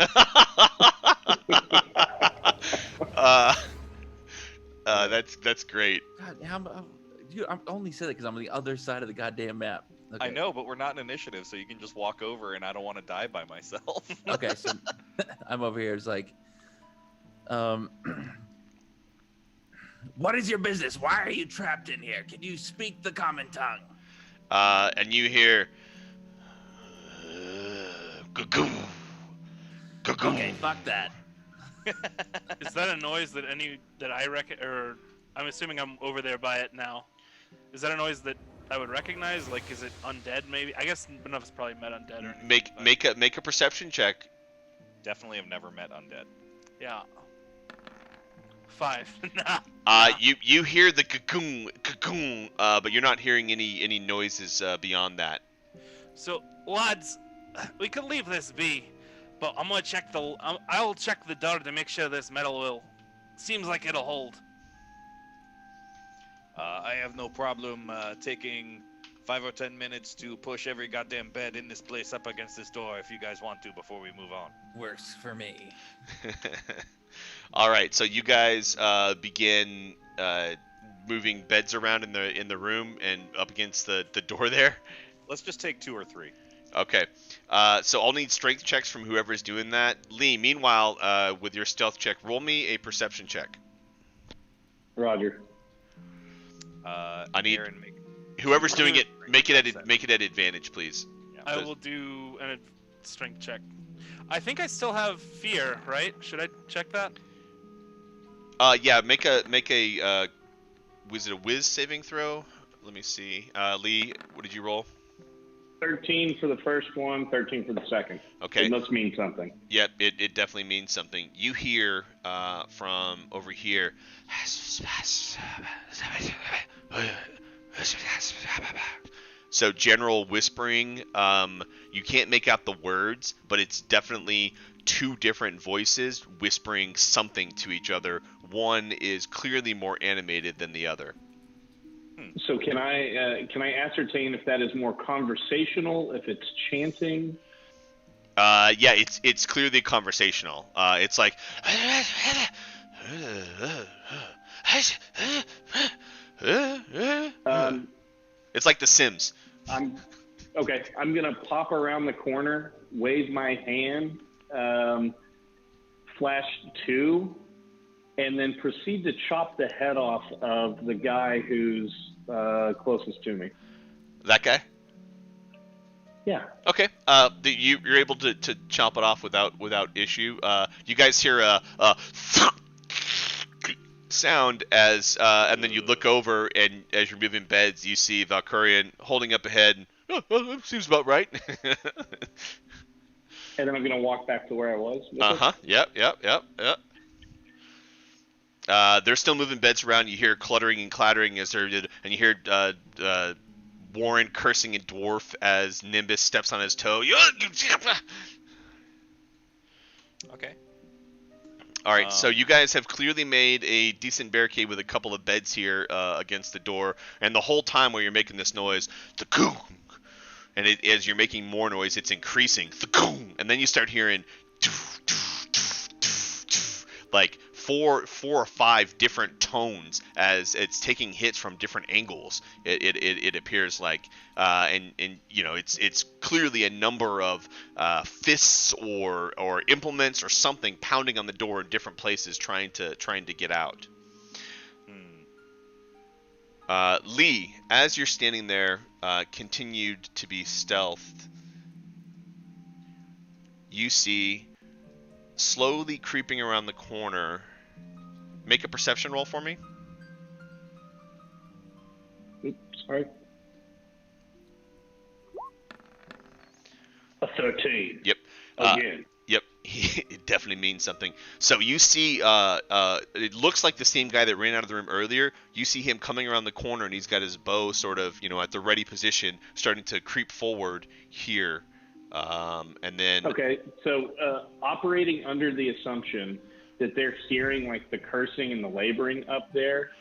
That's great. God, I only said it because I'm on the other side of the goddamn map. Okay. I know, but we're not in initiative, so you can just walk over, and I don't want to die by myself. Okay, so I'm over here. It's like, what is your business? Why are you trapped in here? Can you speak the common tongue? And you hear, okay, fuck that. Is that a noise that I reckon, or I'm assuming I'm over there by it now? Is that a noise that I would recognize? Like, is it undead? Maybe. I guess none of us probably met undead. Or anything, make a perception check. Definitely have never met undead. Yeah. 5. You hear the cocoon, but you're not hearing any noises beyond that. So, lads, we could leave this be, but I'm gonna check I'll check the door to make sure this metal will. Seems like it'll hold. I have no problem taking 5 or 10 minutes to push every goddamn bed in this place up against this door if you guys want to before we move on. Works for me. All right, so you guys begin moving beds around in the room and up against the door there. Let's just take 2 or 3. Okay, so I'll need strength checks from whoever's doing that. Lee, meanwhile, with your stealth check, roll me a perception check. Roger. I need whoever's doing it. Make it at advantage, please. Yeah. I will do a strength check. I think I still have fear, right? Should I check that? Yeah. Make a. Was it a whiz saving throw? Let me see. Lee, what did you roll? 13 for the first one, 13 for the second. Okay. It must mean something. Yep, it definitely means something. You hear from over here. So general whispering. You can't make out the words, but it's definitely 2 different voices whispering something to each other. One is clearly more animated than the other. So can I ascertain if that is more conversational, if it's chanting? Yeah, it's clearly conversational. It's like it's like The Sims. I'm gonna pop around the corner, wave my hand, flash 2, and then proceed to chop the head off of the guy who's closest to me. That guy? Yeah. Okay. You're able to chop it off without issue. You guys hear a sound as and then you look over, and as you're moving beds, you see Valkyrian holding up a head. Seems about right. And then I'm gonna walk back to where I was. Yep. They're still moving beds around. You hear cluttering and clattering as they're, and you hear Warren cursing in dwarf as Nimbus steps on his toe. Okay. All right, so you guys have clearly made a decent barricade with a couple of beds here against the door, and the whole time while you're making this noise, the coon, and as you're making more noise, it's increasing, the coon, and then you start hearing like four or five different tones as it's taking hits from different angles. It appears like, and you know, it's clearly a number of fists or implements or something pounding on the door in different places, trying to get out. Lee, as you're standing there, continued to be stealthed, you see slowly creeping around the corner. Make a perception roll for me. Oops, sorry. A 13. Yep. Again. Yep. It definitely means something. So you see, it looks like the same guy that ran out of the room earlier. You see him coming around the corner, and he's got his bow sort of, you know, at the ready position, starting to creep forward here. And then... Okay, so operating under the assumption that they're hearing like the cursing and the laboring up there,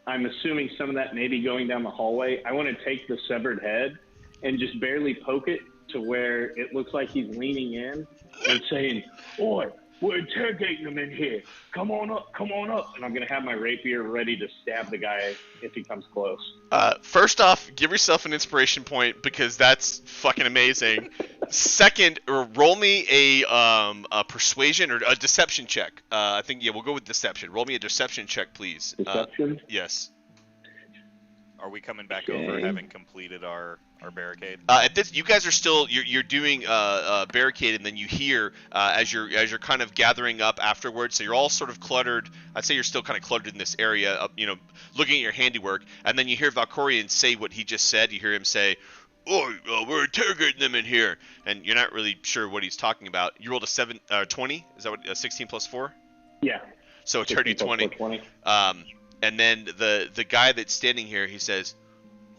I'm assuming some of that may be going down the hallway. I want to take the severed head and just barely poke it to where it looks like he's leaning in and saying, "Oi, we're interrogating them in here. Come on up, come on up." And I'm going to have my rapier ready to stab the guy if he comes close. First off, give yourself an inspiration point because that's fucking amazing. Second, roll me a persuasion or a deception check. I think, yeah, we'll go with deception. Roll me a deception check, please. Deception? Yes. Are we coming back over having completed our barricade? At this, you guys are still you're doing barricade, and then you hear as you're kind of gathering up afterwards. So you're all sort of cluttered. I'd say you're still kind of cluttered in this area, you know, looking at your handiwork, and then you hear Valkyrian say what he just said. You hear him say, "Oh, we're interrogating them in here," and you're not really sure what he's talking about. You rolled a 20. Is that what 16 plus 4? Yeah. So it's 30 20. 20. And then the guy that's standing here, he says,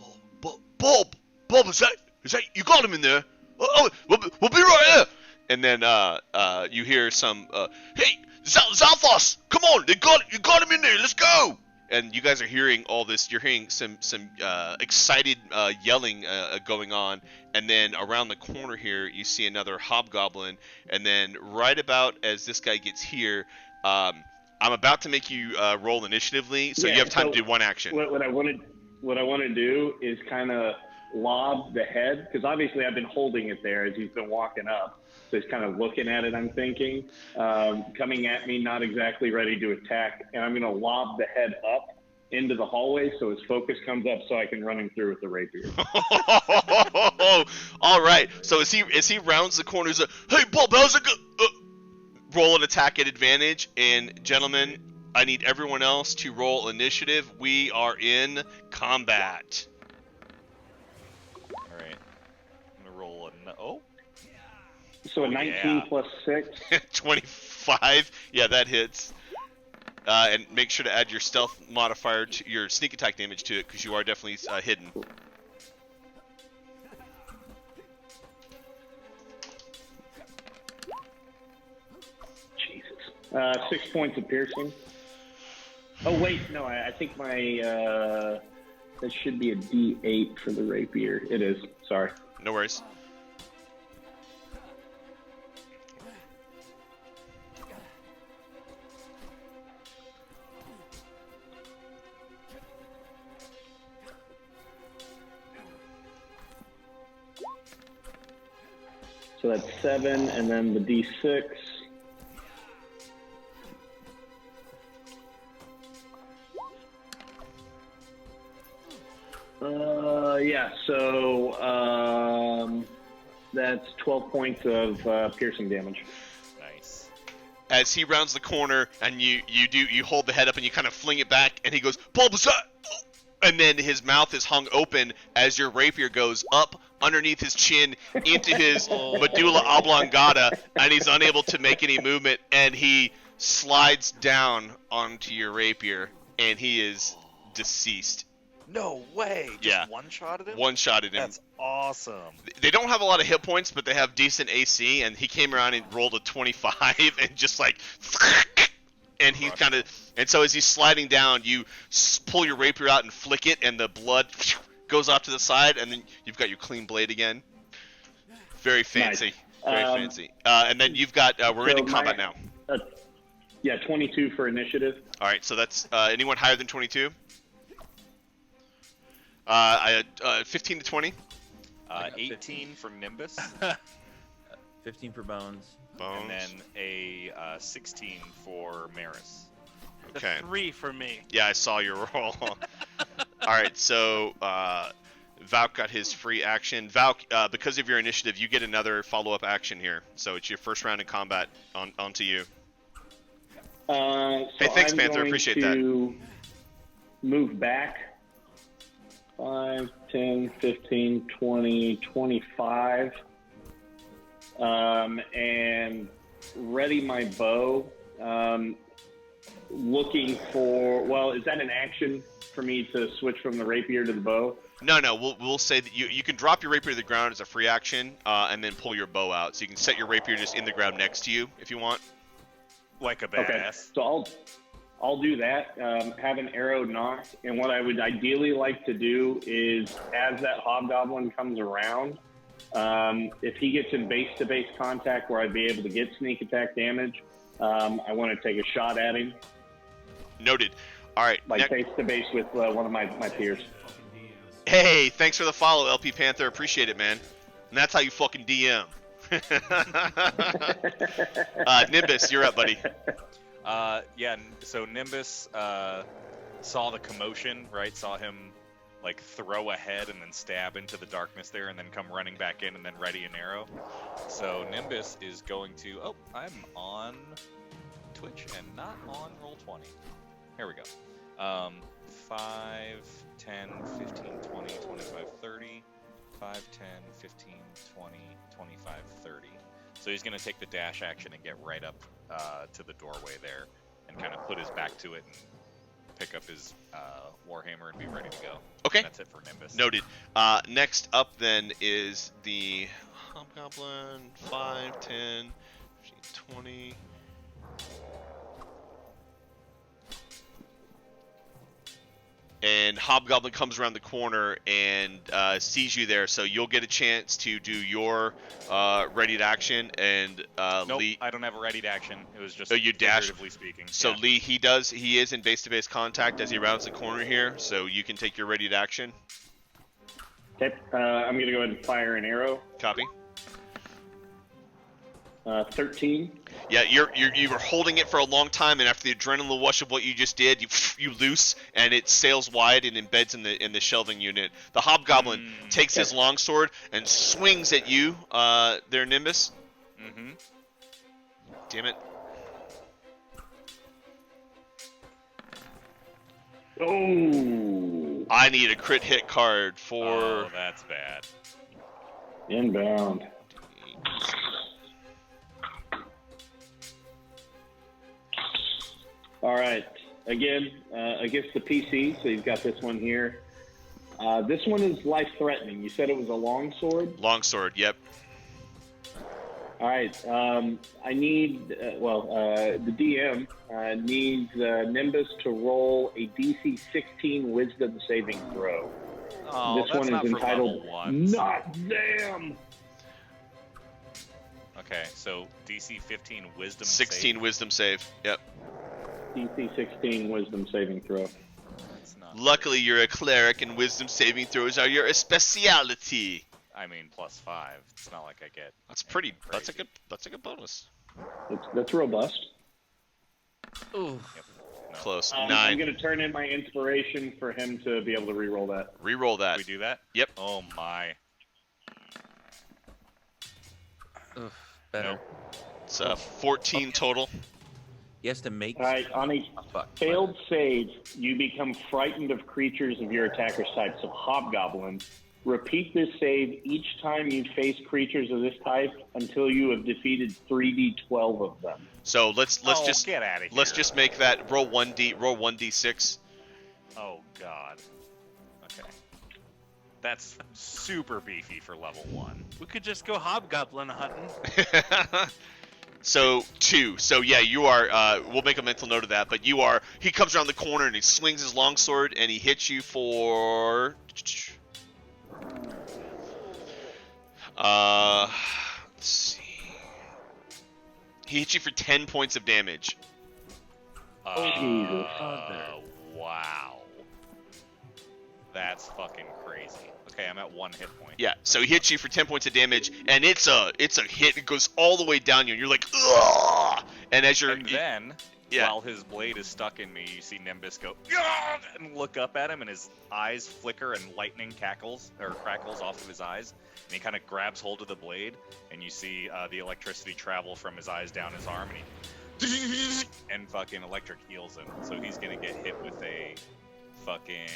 "Oh, Bob, is that you got him in there? Oh, we'll be right here." And then you hear some, "Hey, Zalfos, come on, you got him in there. Let's go." And you guys are hearing all this. You're hearing some excited yelling going on. And then around the corner here, you see another hobgoblin. And then right about as this guy gets here, I'm about to make you roll initiatively, so you have time to do one action. What I want to do is kind of lob the head, because obviously I've been holding it there as he's been walking up. So he's kind of looking at it, I'm thinking, coming at me, not exactly ready to attack. And I'm going to lob the head up into the hallway so his focus comes up so I can run him through with the rapier. All right. So as he rounds the corner, he's like, "Hey, Bob, how's it go?" Roll an attack at advantage. And gentlemen, I need everyone else to roll initiative. We are in combat. All right. I'm going to roll oh. So a 19 plus 6. 25. Yeah, that hits. And make sure to add your stealth modifier to your sneak attack damage to it, because you are definitely hidden. Jesus. 6 points of piercing. Oh, wait. No, I think my... that should be a D8 for the rapier. It is. Sorry. No worries. So that's 7, and then the D6. So that's 12 points of piercing damage. Nice. As he rounds the corner and you hold the head up and you kind of fling it back and he goes, Bulbasaur! And then his mouth is hung open as your rapier goes up underneath his chin into his medulla oblongata, and he's unable to make any movement, and he slides down onto your rapier, and he is deceased. No way. Just one-shotted him? One-shotted him. That's awesome. They don't have a lot of hit points, but they have decent AC, and he came around and rolled a 25 and just like... And he's kind of, and so as he's sliding down, you pull your rapier out and flick it, and the blood goes off to the side, and then you've got your clean blade again. Very fancy, nice. Very fancy. And then you've got, we're into combat now. 22 for initiative. All right, so that's anyone higher than 22? 15 to 20. 18 for Nimbus. 15 for Bones. And then a 16 for Maris. Okay. 3 for me. Yeah, I saw your roll. All right, so Valk got his free action. Valk, because of your initiative, you get another follow-up action here. So it's your first round in combat onto you. So hey, thanks, I'm Panther. going Appreciate to move back 5, 10, 15, 20, 25. And ready my bow. Looking for. Well, is that an action for me to switch from the rapier to the bow? No. We'll say that you can drop your rapier to the ground as a free action, and then pull your bow out. So you can set your rapier just in the ground next to you if you want. Like a badass. Okay. So I'll do that. Have an arrow knocked, and what I would ideally like to do is, as that hobgoblin comes around. If he gets in base-to-base contact where I'd be able to get sneak attack damage, I want to take a shot at him. Noted. All right. Like face-to-base with one of my peers. Hey, thanks for the follow, LP Panther. Appreciate it, man. And that's how you fucking DM. Nimbus, you're up, buddy. So Nimbus saw the commotion, right? Saw him like throw ahead and then stab into the darkness there and then come running back in and then ready an arrow. So Nimbus is going to, I'm on Twitch and not on Roll20. Here we go. 5, 10, 15, 20, 25, 30. 5, 10, 15, 20, 25, 30. So he's going to take the dash action and get right up to the doorway there and kind of put his back to it and pick up his Warhammer and be ready to go. Okay. That's it for Nimbus. Noted. Next up then is the Hobgoblin. 5, 10, 15, 20. And Hobgoblin comes around the corner and sees you there, so you'll get a chance to do your ready to action. And nope, Lee, I don't have a ready to action. It was just you dash. figuratively speaking. So yeah. Lee, he is in base-to-base contact as he rounds the corner here, so you can take your ready to action. Okay, I'm going to go ahead and fire an arrow. Copy. 13. Yeah, you were holding it for a long time, and after the adrenaline rush of what you just did, you loose, and it sails wide and embeds in the shelving unit. The Hobgoblin takes his longsword and swings at you, there, Nimbus. Mm-hmm. Damn it. Oh. I need a crit hit card for... Oh, that's bad. Inbound. All right. Again, against the PC, so you've got this one here. This one is life-threatening. You said it was a longsword? Longsword, yep. All right. I need, the DM needs Nimbus to roll a DC 16 Wisdom saving throw. Oh, this that's one not is for entitled level ones. Not Them. Okay, so DC 15 Wisdom 16 save. Wisdom save, yep. DC 16 Wisdom saving throw. That's not Luckily, you're a cleric, and Wisdom saving throws are your speciality. I mean, +5. It's not like I get. That's pretty. Crazy. That's a good bonus. That's robust. Ooh. Yep. No. Close. I'm 9. going to turn in my inspiration for him to be able to re-roll that. Reroll that. We do that? Yep. Oh my. Oof, better. Nope. It's 14 total. He has to make. All right, on a failed save, you become frightened of creatures of your attacker's type. So Hobgoblin, repeat this save each time you face creatures of this type until you have defeated 3d12 of them. So let's just get out of here. let's just make that roll 1d6. Oh god. Okay. That's super beefy for level 1. We could just go hobgoblin hunting. So 2. So yeah, you are. We'll make a mental note of that. But you are. He comes around the corner and he swings his longsword and he hits you for. Let's see. He hits you for 10 points of damage. Jesus. Wow. That's fucking crazy. Okay, I'm at 1 hit point. Yeah, so he hits you for 10 points of damage, and it's a hit. It goes all the way down you, and you're like, ugh! And as you're... And then, while his blade is stuck in me, you see Nimbus go, "Ugh!" and look up at him, and his eyes flicker and lightning crackles off of his eyes. And he kind of grabs hold of the blade, and you see the electricity travel from his eyes down his arm, and fucking electric heals him. So he's gonna get hit with a fucking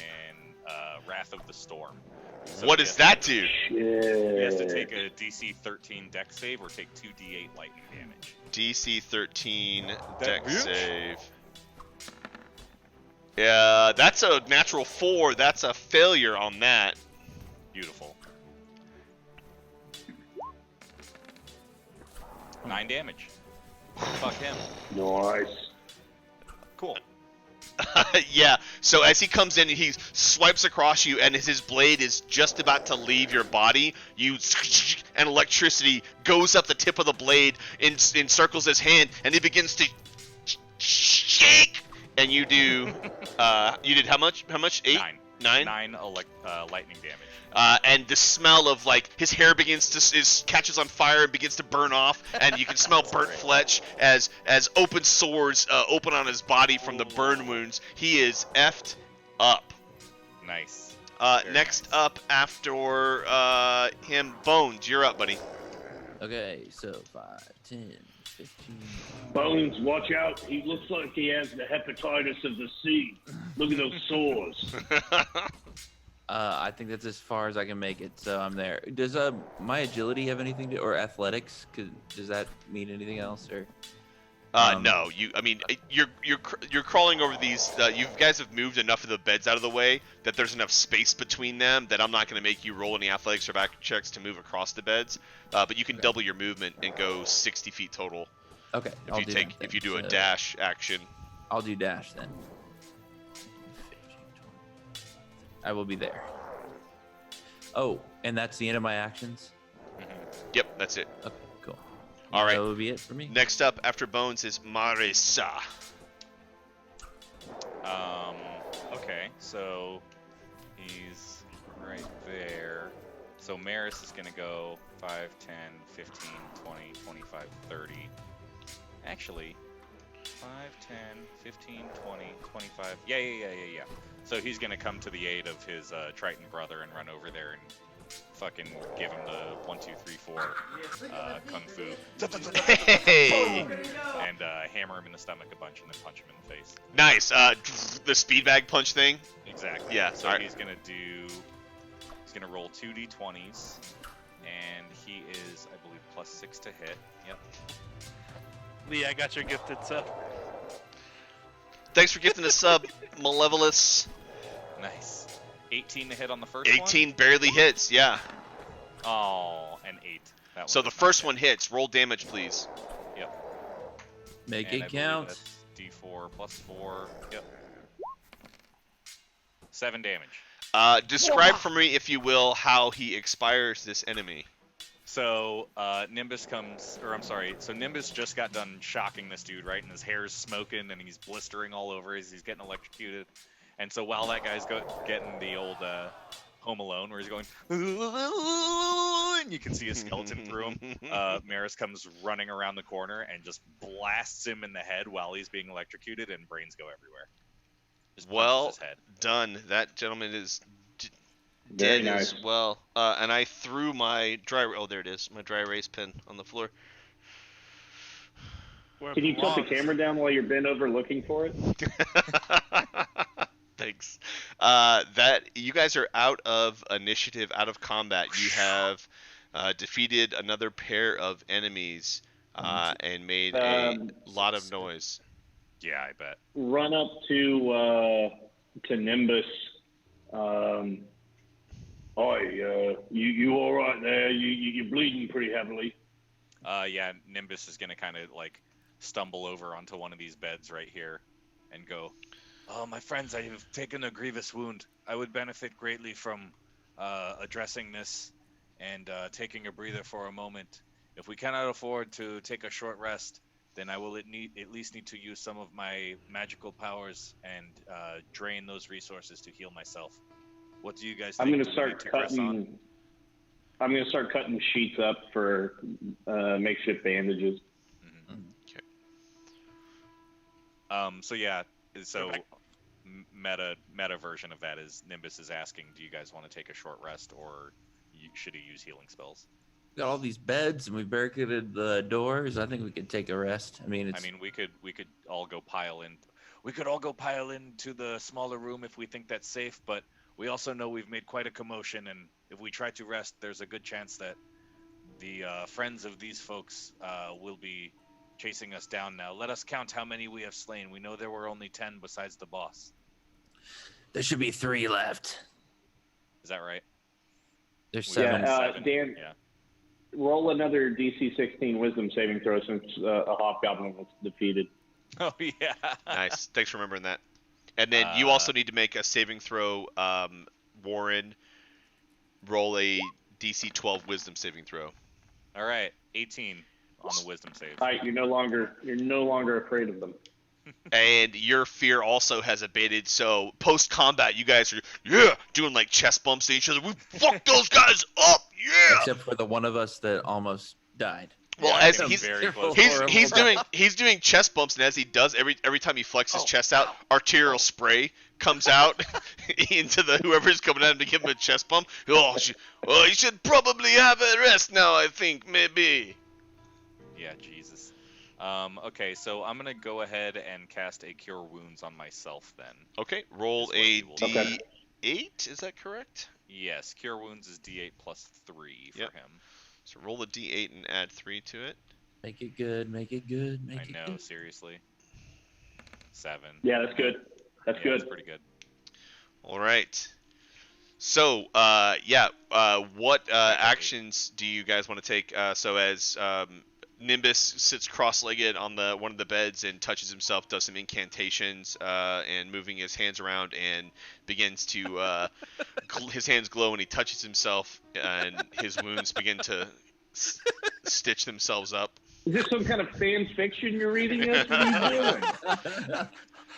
Wrath of the Storm. So what does that do? He has to take a DC 13 dex save or take 2d8 lightning damage. DC 13 That dex bitch? save. Yeah, that's a natural 4. That's a failure on that. Beautiful. 9 damage. Fuck him. Nice. Cool. Yeah, so as he comes in, he swipes across you, and as his blade is just about to leave your body, and electricity goes up the tip of the blade, encircles his hand, and he begins to shake. And you do, you did how much? 8? 9 lightning damage. And the smell of, like, his hair catches on fire and begins to burn off, and you can smell burnt flesh as open sores open on his body from the burn wounds. He is effed up. Nice. Next up after him, Bones, you're up, buddy. Okay, so 5, 10, 15. Bones, watch out. He looks like he has the hepatitis of the sea. Look at those sores. I think that's as far as I can make it, so I'm there. Does my agility have anything to, or athletics? Does that mean anything else, or? No, you're crawling over these. You guys have moved enough of the beds out of the way that there's enough space between them that I'm not going to make you roll any athletics or back checks to move across the beds. But you can double your movement and go 60 feet total. Okay. If you do a dash action. I'll do dash then. 15, 20. I will be there. Oh, and that's the end of my actions? Yep, that's it. Okay, cool. All right. That will be it for me. Next up after Bones is Marissa. Okay, so he's right there. So Maris is going to go 5, 10, 15, 20, 25, 30. Actually, 5, 10, 15, 20, 25. Yeah. So he's going to come to the aid of his Triton brother and run over there and fucking give him the 1, 2, 3, 4 kung fu. Hey! And hammer him in the stomach a bunch and then punch him in the face. Nice. The speed bag punch thing. Exactly. Yeah. So all right. he's gonna roll 2 d20s, and he is, I believe, +6 to hit. Yep. Lee, I got your gifted sub. Thanks for gifting the sub, Malevolus. Nice. 18 to hit on the first one. 18 barely hits. Yeah. Oh, and 8. That So one the is first not one hits. Roll damage, please. hit. Yep. Make And I it believe count. that's D4 +4. Yep. 7 damage. Describe for me, if you will, how he expires this enemy. So Nimbus So Nimbus just got done shocking this dude, right? And his hair's smoking and he's blistering all over as he's getting electrocuted. And so while that guy's getting the old Home Alone, where he's going, and you can see a skeleton through him. Maris comes running around the corner and just blasts him in the head while he's being electrocuted, and brains go everywhere. Just punches his head. Done. That gentleman is Very dead nice. as well. And I threw my dry. Oh, there it is. My dry erase pen on the floor. Where it Can you tilt the belongs. camera down while you're bent over looking for it? Thanks. That you guys are out of initiative, out of combat. You have defeated another pair of enemies and made a lot of noise. Yeah, I bet. Run up to Nimbus. You all right there? You're bleeding pretty heavily. Yeah, Nimbus is gonna kind of like stumble over onto one of these beds right here, and go, "Oh, my friends, I have taken a grievous wound. I would benefit greatly from addressing this and taking a breather for a moment. If we cannot afford to take a short rest, then I will at least need to use some of my magical powers and drain those resources to heal myself. What do you guys think? I'm gonna Do we start need to press on?" cutting. I'm gonna start cutting sheets up for makeshift bandages. Okay. So yeah, so meta version of that is Nimbus is asking, do you guys want to take a short rest, or should he use healing spells? Got all these beds and we barricaded the doors. I think we could take a rest. I mean, we could all go pile in. We could all go pile into the smaller room if we think that's safe, but we also know we've made quite a commotion, and if we try to rest, there's a good chance that the friends of these folks will be chasing us down now. Let us count how many we have slain. We know there were only 10 besides the boss. there should be 3 left. Is that right? There's We have 7. seven. Dan, Yeah. roll another DC 16 Wisdom saving throw since a hobgoblin was defeated. Oh yeah. Nice. Thanks for remembering that. And then you also need to make a saving throw. Warren, roll a DC 12 Wisdom saving throw. All right, 18 on the Wisdom save. All right, you're no longer afraid of them. And your fear also has abated, so post-combat, you guys are, doing like chest bumps to each other. We fucked those guys up, yeah! Except for the one of us that almost died. Well, Yeah, as I'm he's very close. he's doing chest bumps, and as he does, every time he flexes his chest out, arterial spray comes out into the whoever's coming at him to give him a chest bump. Oh, you should probably have a rest now, I think, maybe. Yeah, Jesus. Okay, so I'm gonna go ahead and cast a Cure Wounds on myself then. Okay, roll That's what a you will do. D8, is that correct? Yes, Cure Wounds is D8 plus 3 for Yep. him. So roll a D8 and add 3 to it. Make it good, make it good, make I it know, good. seriously. 7. Yeah, that's good. That's Yeah, good. that's pretty good. All right. So, what actions do you guys want to take? So as Nimbus sits cross-legged on one of the beds and touches himself, does some incantations, and moving his hands around, and begins to his hands glow, and he touches himself, and his wounds begin to stitch themselves up. Is this some kind of fan fiction you're reading us? What are you doing?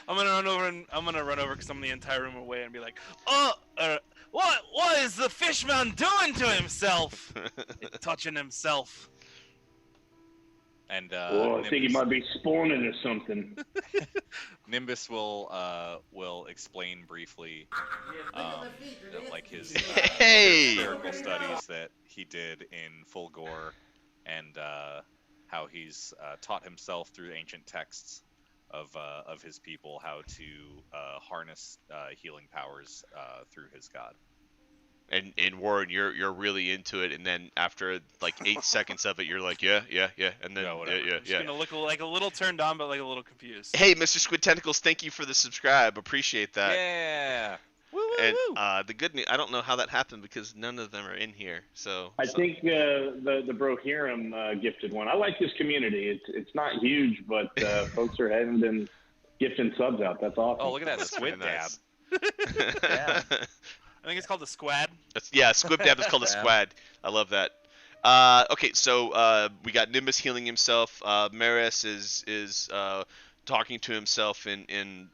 I'm gonna run over because I'm the entire room away and be like, what is the fishman doing to himself? Touching himself. And I think he might be spawning or something. Nimbus will explain briefly, like his Hey! historical studies that he did in full gore, and how he's taught himself through ancient texts of his people how to harness healing powers through his god. And Warren, you're really into it, and then after like 8 seconds of it, you're like, yeah, and then No, whatever. yeah. I'm just gonna look like a little turned on, but like a little confused. Hey, Mr. Squid Tentacles, thank you for the subscribe. Appreciate that. Yeah. Woo, woo, And woo. the good news, I don't know how that happened because none of them are in here. So I think the Brohiram gifted one. I like this community. It's not huge, but folks are having been gifting subs out. That's awesome. Oh, look at that That's squid kinda dab. nice. Yeah. I think it's called the squad. Squib Dab is called a Yeah. squad. I love that. Okay, so we got Nimbus healing himself. Maris is talking to himself in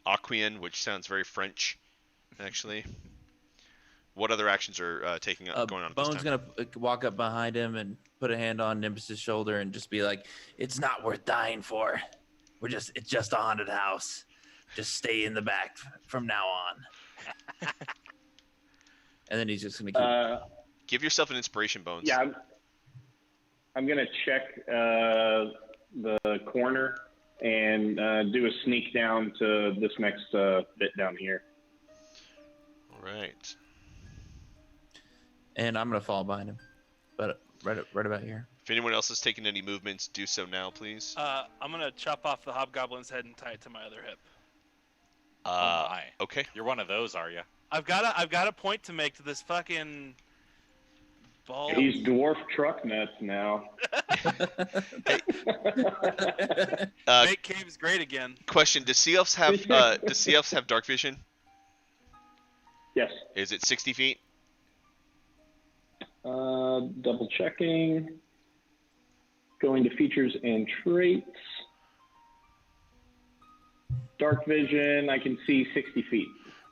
Aquian, which sounds very French, actually. What other actions are going on at this Bone's time? gonna walk up behind him and put a hand on Nimbus's shoulder and just be like, "It's not worth dying for. It's just a haunted house. Just stay in the back from now on." And then he's just gonna keep. Give yourself an inspiration, Bones. Yeah, I'm gonna check the corner and do a sneak down to this next bit down here. All right. And I'm gonna follow behind him, but right about here. If anyone else is taking any movements, do so now, please. I'm gonna chop off the hobgoblin's head and tie it to my other hip. Oh my. Okay. You're one of those, are you? I've got a point to make to this fucking ball. He's dwarf truck nuts now. Make caves great again. Question: Does Sea Elves have dark vision? Yes. Is it 60 feet? Double checking. Going to features and traits. Dark vision, I can see 60 feet.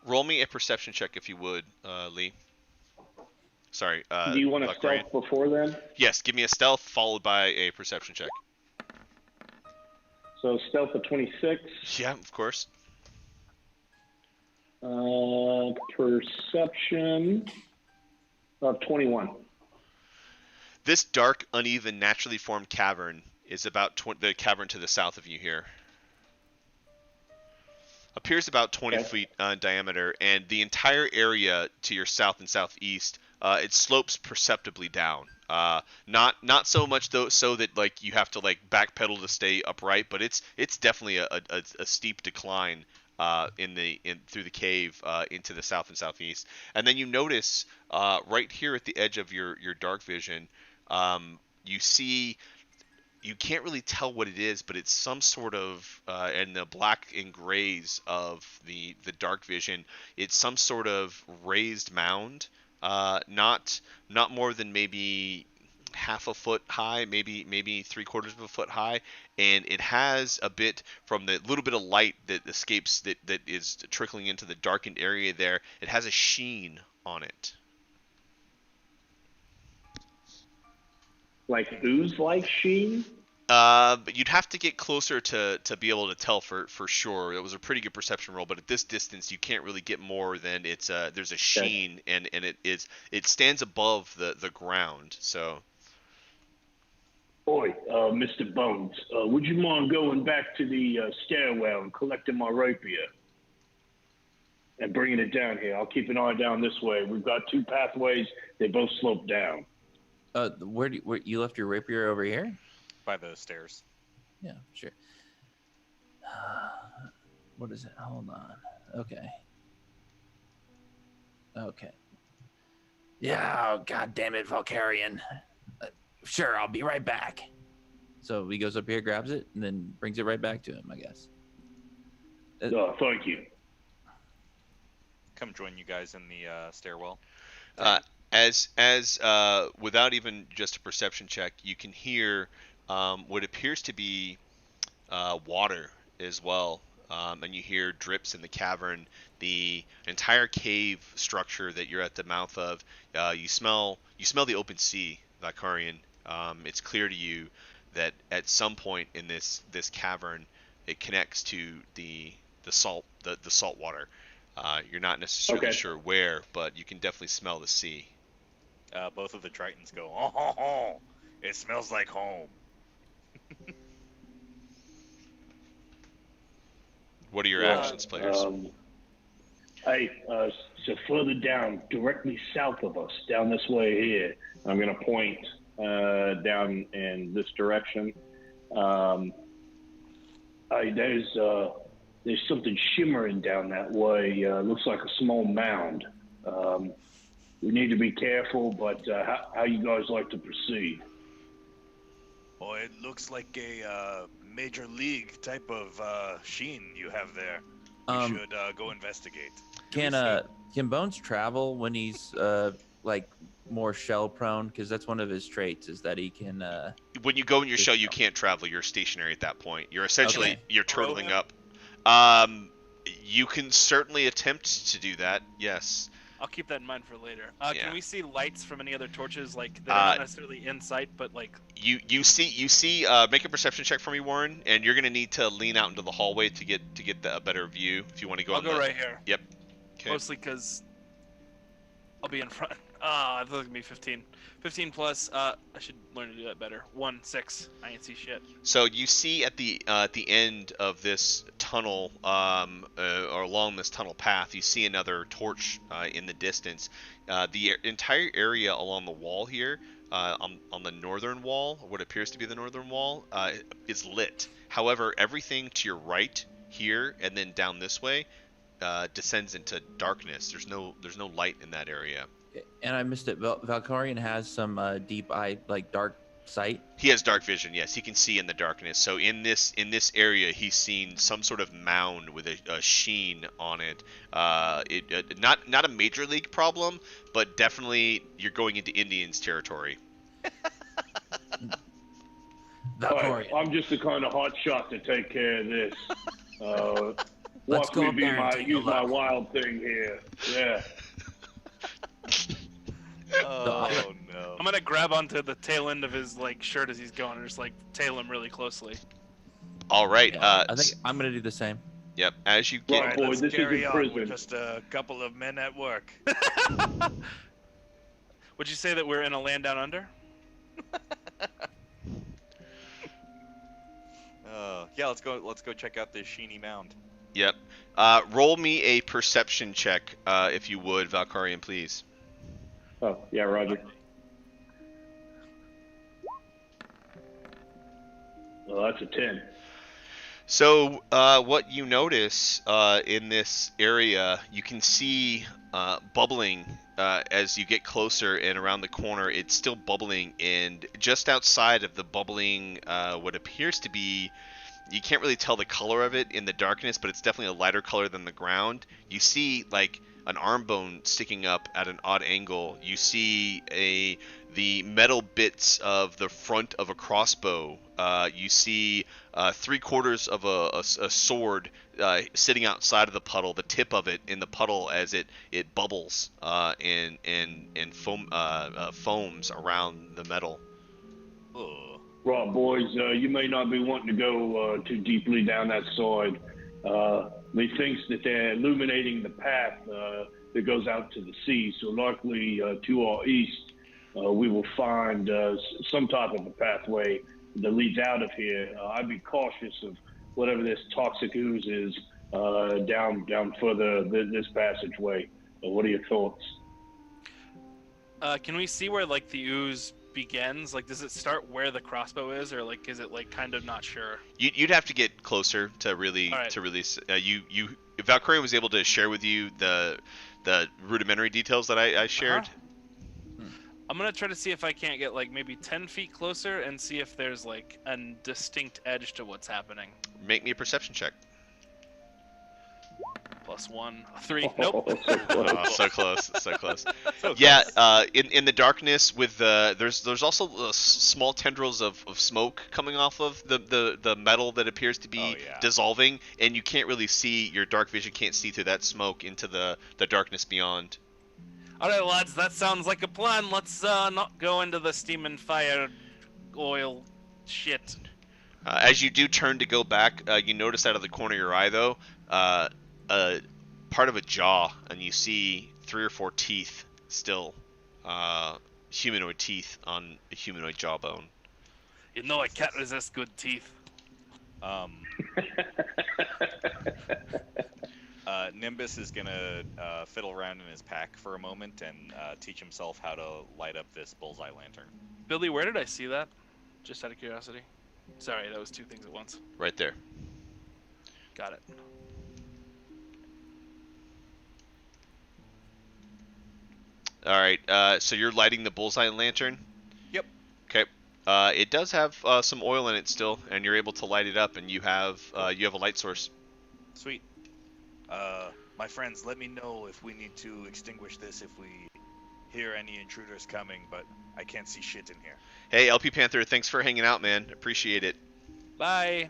Roll me a perception check if you would, Lee. Sorry. Do you want to stealth before then? Yes, give me a stealth followed by a perception check. So stealth of 26. Yeah, of course. Perception of 21. This dark, uneven, naturally formed cavern is about the cavern to the south of you here. Appears about 20 feet in diameter, and the entire area to your south and southeast, it slopes perceptibly down. Not so much though, so that like you have to like backpedal to stay upright, but it's definitely a steep decline through the cave into the south and southeast. And then you notice right here at the edge of your dark vision, you see. You can't really tell what it is, but it's some sort of, and the black and grays of the dark vision, it's some sort of raised mound, not more than maybe half a foot high, maybe 3/4 of a foot high, and it has a bit from the little bit of light that escapes that is trickling into the darkened area there. It has a sheen on it. Like ooze-like sheen? But you'd have to get closer to be able to tell for sure. It was a pretty good perception roll, but at this distance you can't really get more than there's a sheen, and it stands above the ground. So. Oi, Mr. Bones, would you mind going back to the stairwell and collecting my rapier and bringing it down here? I'll keep an eye down this way. We've got 2 pathways. They both slope down. Where you left your rapier over here? By the stairs. Yeah, sure. What is it? Hold on. Okay. Yeah, oh, God damn it, Valkyrian. Sure, I'll be right back. So he goes up here, grabs it, and then brings it right back to him, I guess. Thank you. Come join you guys in the stairwell. As without even just a perception check, you can hear what appears to be water as well, and you hear drips in the cavern. The entire cave structure that you're at the mouth of, you smell the open sea, Valkyrian. It's clear to you that at some point in this cavern, it connects to the salt water. You're not necessarily sure where, but you can definitely smell the sea. Both of the Tritons go, oh, it smells like home. What are your actions, players? So further down, directly south of us, down this way here, I'm going to point down in this direction. There's something shimmering down that way. Looks like a small mound. We need to be careful, but how you guys like to proceed? Oh, it looks like a major league type of sheen you have there. We should go investigate. Can Bones travel when he's like more shell prone? Because that's one of his traits, is that he can. When you go in your shell, you can't travel. You're stationary at that point. You're essentially you're turtling up. You can certainly attempt to do that. Yes. I'll keep that in mind for later. Yeah. Can we see lights from any other torches, like that are not necessarily in sight, but like? You see. Make a perception check for me, Warren, and you're gonna need to lean out into the hallway to get a better view if you want to go. I'll go right here. Yep. Okay. Mostly because I'll be in front. I thought it was gonna be 15. 15 plus. I should learn to do that better. 6. I ain't see shit. So you see at the end of this tunnel, or along this tunnel path, you see another torch in the distance. The entire area along the wall here, on the northern wall, or what appears to be the northern wall, is lit. However, everything to your right here and then down this way descends into darkness. There's no light in that area. And I missed it. Valkorian has some deep eye, like dark sight. He has dark vision. Yes, he can see in the darkness. So in this area, he's seen some sort of mound with a sheen on it. Not a major league problem, but definitely you're going into Indians territory. Right, I'm just the kind of hot shot to take care of this. Let's Watch go me up there and use my look. wild thing here. Yeah. Oh no. I'm gonna grab onto the tail end of his like shirt as he's going, and just like tail him really closely. All right. Yeah, I think I'm gonna do the same. Yep. As you get, Right, boy, Let's this carry isn't on. We're prison. just a couple of men at work. Would you say that we're in a land down under? Yeah, let's go check out this sheeny mound. yep. Roll me a perception check, if you would, Valkorian, please. Oh, yeah, Roger. Well, that's a 10. So, what you notice in this area, you can see bubbling as you get closer and around the corner. It's still bubbling, and just outside of the bubbling, what appears to be, you can't really tell the color of it in the darkness, but it's definitely a lighter color than the ground. You see, like, an arm bone sticking up at an odd angle. You see the metal bits of the front of a crossbow. You see 3/4 of a sword sitting outside of the puddle, the tip of it in the puddle as it bubbles and foams around the metal. Oh. Right, boys, you may not be wanting to go too deeply down that side. Methinks that they're illuminating the path that goes out to the sea, so likely to our east we will find some type of a pathway that leads out of here. I'd be cautious of whatever this toxic ooze is down further this passageway. What are your thoughts? Can we see where like the ooze begins? Like, does it start where the crossbow is, or like is it like kind of not sure? You'd have to get closer to really Valkyrie was able to share with you the rudimentary details that I shared. I'm gonna try to see if I can't get like maybe 10 feet closer and see if there's like a distinct edge to what's happening. Make me a perception check. +1, 3. Nope. Oh, so close, so close. So Yeah, close. in the darkness with there's also small tendrils of smoke coming off of the metal that appears to be dissolving, and you can't really see, your dark vision can't see through that smoke into the darkness beyond. Alright, lads, that sounds like a plan. Let's not go into the steam and fire oil shit. As you do turn to go back, you notice out of the corner of your eye, though, part of a jaw, and you see 3 or 4 teeth still, humanoid teeth on a humanoid jawbone. You know I can't resist good teeth. Nimbus is gonna fiddle around in his pack for a moment and teach himself how to light up this bullseye lantern. Billy, where did I see that? Just out of curiosity. Sorry, that was 2 things at once. Right there. Got it. All right. So you're lighting the bullseye lantern. Yep. Okay. It does have some oil in it still, and you're able to light it up, and you have a light source. Sweet. My friends, let me know if we need to extinguish this if we hear any intruders coming, but I can't see shit in here. Hey, LP Panther, thanks for hanging out, man. Appreciate it. Bye.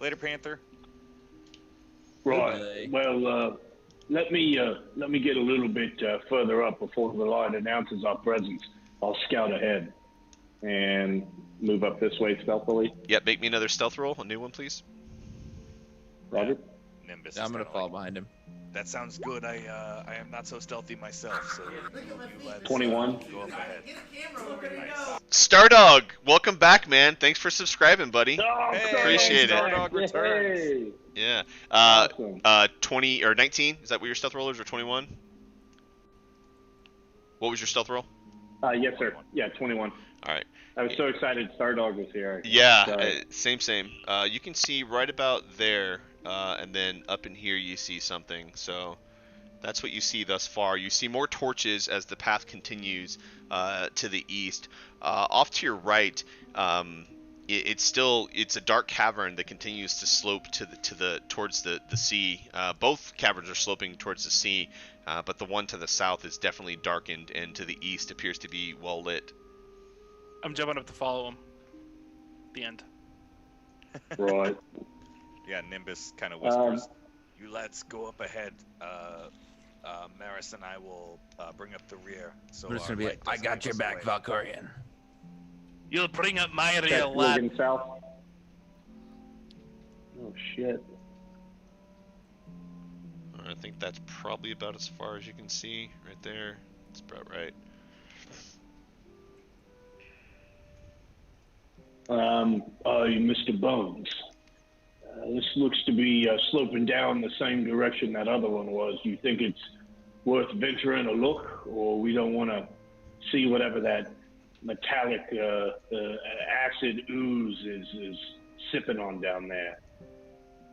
Later, Panther. Right. Well, let me get a little bit further up before the light announces our presence. I'll scout ahead and move up this way stealthily. Yep, make me another stealth roll, a new one, please. Roger. Nimbus. Yeah, I'm is gonna kinda fall like, behind him. that sounds good. I am not so stealthy myself, so you lads, 21. go up ahead. Nice. Stardog, welcome back, man. Thanks for subscribing, buddy. Oh, Hey, Appreciate it. Stardog returns. Hey. Yeah. Awesome. 20 or 19. Is that what your stealth roll is, or 21? What was your stealth roll? Yes, sir. Yeah, 21. All right. I was so excited Stardog was here. Yeah, Sorry. same. You can see right about there, and then up in here you see something. So that's what you see thus far. You see more torches as the path continues to the east. Off to your right, it's a dark cavern that continues to slope towards the sea. Both caverns are sloping towards the sea, but the one to the south is definitely darkened, and to the east appears to be well lit. I'm jumping up to follow him. The end. Right. Yeah, Nimbus kind of whispers, "You lads go up ahead. Maris and I will bring up the rear." So I'm just our gonna be light like, I doesn't got give your us back, away." Valkyrian. You'll bring up my Okay, real lad. looking south. Oh, shit. I think that's probably about as far as you can see right there. That's about right. Mr. Bones. This looks to be sloping down the same direction that other one was. Do you think it's worth venturing a look, or we don't want to see whatever that metallic acid ooze is sipping on down there?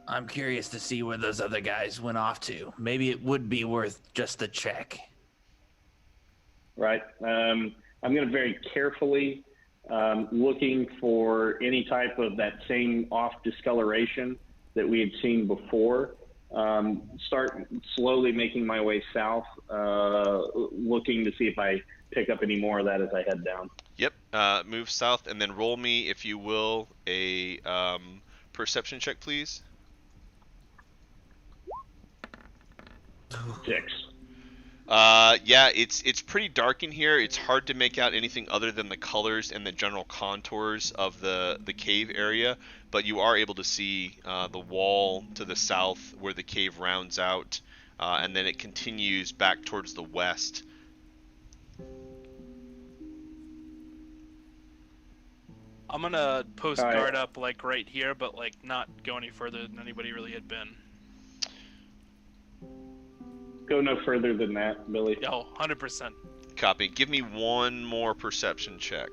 I'm curious to see where those other guys went off to. Maybe it would be worth just a check. Right. I'm going to very carefully looking for any type of that same off discoloration that we had seen before. Start slowly making my way south, looking to see if I pick up any more of that as I head down. Yep. Move south and then roll me, if you will, a perception check, please. 6. Yeah, it's pretty dark in here. It's hard to make out anything other than the colors and the general contours of the cave area, but you are able to see the wall to the south where the cave rounds out, and then it continues back towards the west. I'm gonna post All right. guard up like right here, but like not go any further than anybody really had been. Go no further than that, Billy. Oh, 100%. Copy. Give me one more perception check.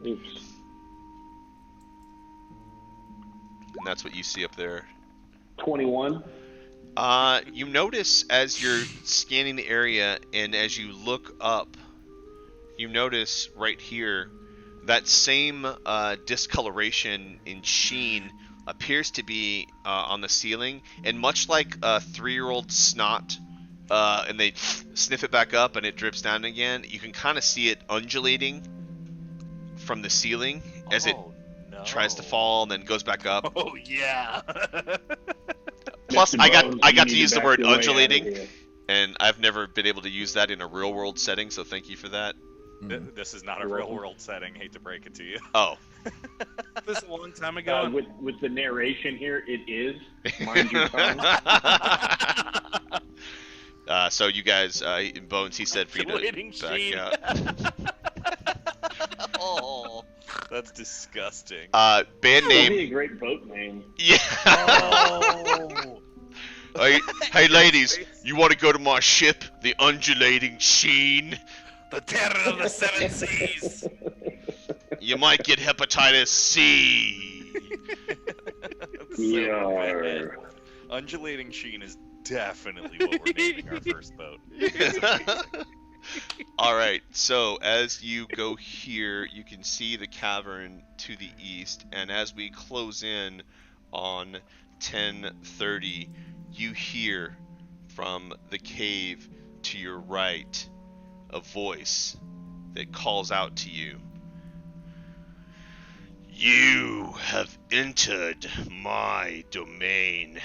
Oops. And that's what you see up there. 21. You notice as you're scanning the area and as you look up, you notice right here that same discoloration in sheen appears to be on the ceiling, and much like a 3-year-old snot, and they sniff it back up and it drips down again, you can kind of see it undulating from the ceiling as it tries to fall and then goes back up. Oh yeah. Plus, Mr. I Bones, got you to need use the back word your way out of undulating, here. and I've never been able to use that in a real world setting, so thank you for that. This is not a real world setting. Hate to break it to you. Oh. This is a long time ago. With the narration here, it is. Mind your tongue. So you guys, Bones, he said for you to Undulating back sheen. out. Oh, that's disgusting. Band That'd be name. a great boat name. Yeah. Oh. Hey, ladies, you want to go to my ship, the Undulating Sheen? The terror of the 7 seas. You might get hepatitis C. Yeah. Undulating Sheen is definitely what we're naming our first boat. All right, so as you go here, you can see the cavern to the east, and as we close in on 10:30, you hear from the cave to your right a voice that calls out to you. You have entered my domain,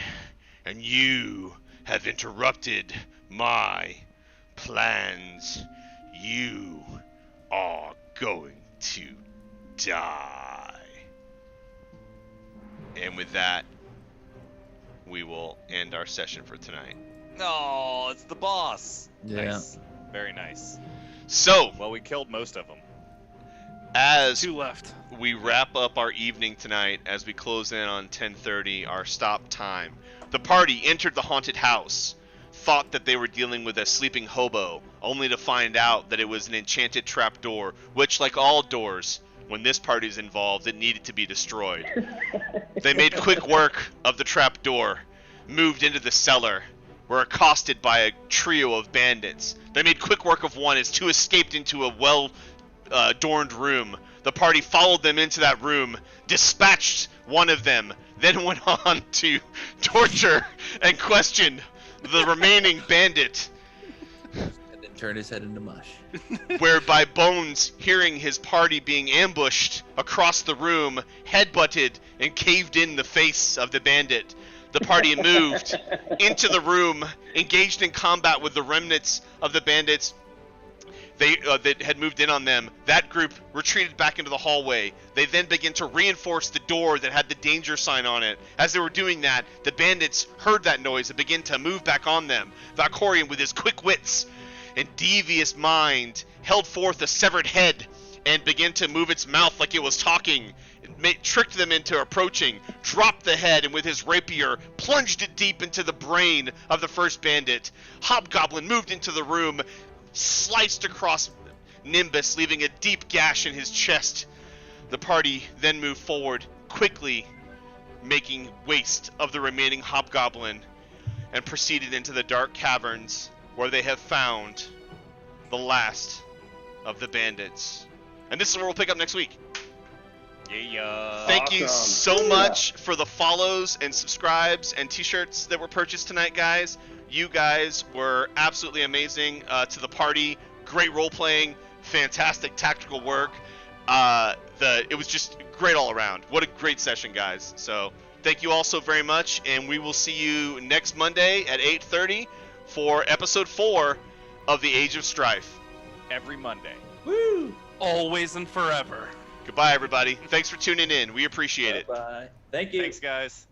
and you have interrupted my plans, you are going to die. And with that, we will end our session for tonight. No, it's the boss. Yeah. Nice. Very nice. So, Well, we killed most of them. as 2 left. we wrap up our evening tonight, as we close in on 10:30, our stop time, the party entered the haunted house, thought that they were dealing with a sleeping hobo, only to find out that it was an enchanted trapdoor, which, like all doors, when this party's involved, it needed to be destroyed. They made quick work of the trapdoor, moved into the cellar, were accosted by a trio of bandits. They made quick work of one as 2 escaped into a well-adorned room. The party followed them into that room, dispatched one of them, then went on to torture and question the remaining bandit, And then turn his head into mush. whereby Bones, hearing his party being ambushed across the room, headbutted and caved in the face of the bandit. The party moved into the room, engaged in combat with the remnants of the bandits that had moved in on them. That group retreated back into the hallway. They then began to reinforce the door that had the danger sign on it. As they were doing that, the bandits heard that noise and began to move back on them. Valkorian, with his quick wits and devious mind, held forth a severed head and began to move its mouth like it was talking. It tricked them into approaching, dropped the head, and with his rapier, plunged it deep into the brain of the first bandit. Hobgoblin moved into the room, sliced across Nimbus, leaving a deep gash in his chest. The party then moved forward, quickly making waste of the remaining Hobgoblin, and proceeded into the dark caverns, where they have found the last of the bandits. And this is where we'll pick up next week. Yeah. Thank you Awesome. so much for the follows and subscribes and t-shirts that were purchased tonight, guys. You guys were absolutely amazing to the party. Great role playing, fantastic tactical work. It was just great all around. What a great session, guys. So thank you all so very much, and we will see you next Monday at 8:30 for episode 4 of The Age of Strife. Every Monday. Woo! Always and forever. Goodbye, everybody. Thanks for tuning in. We appreciate it. Bye. Thank you. Thanks, guys.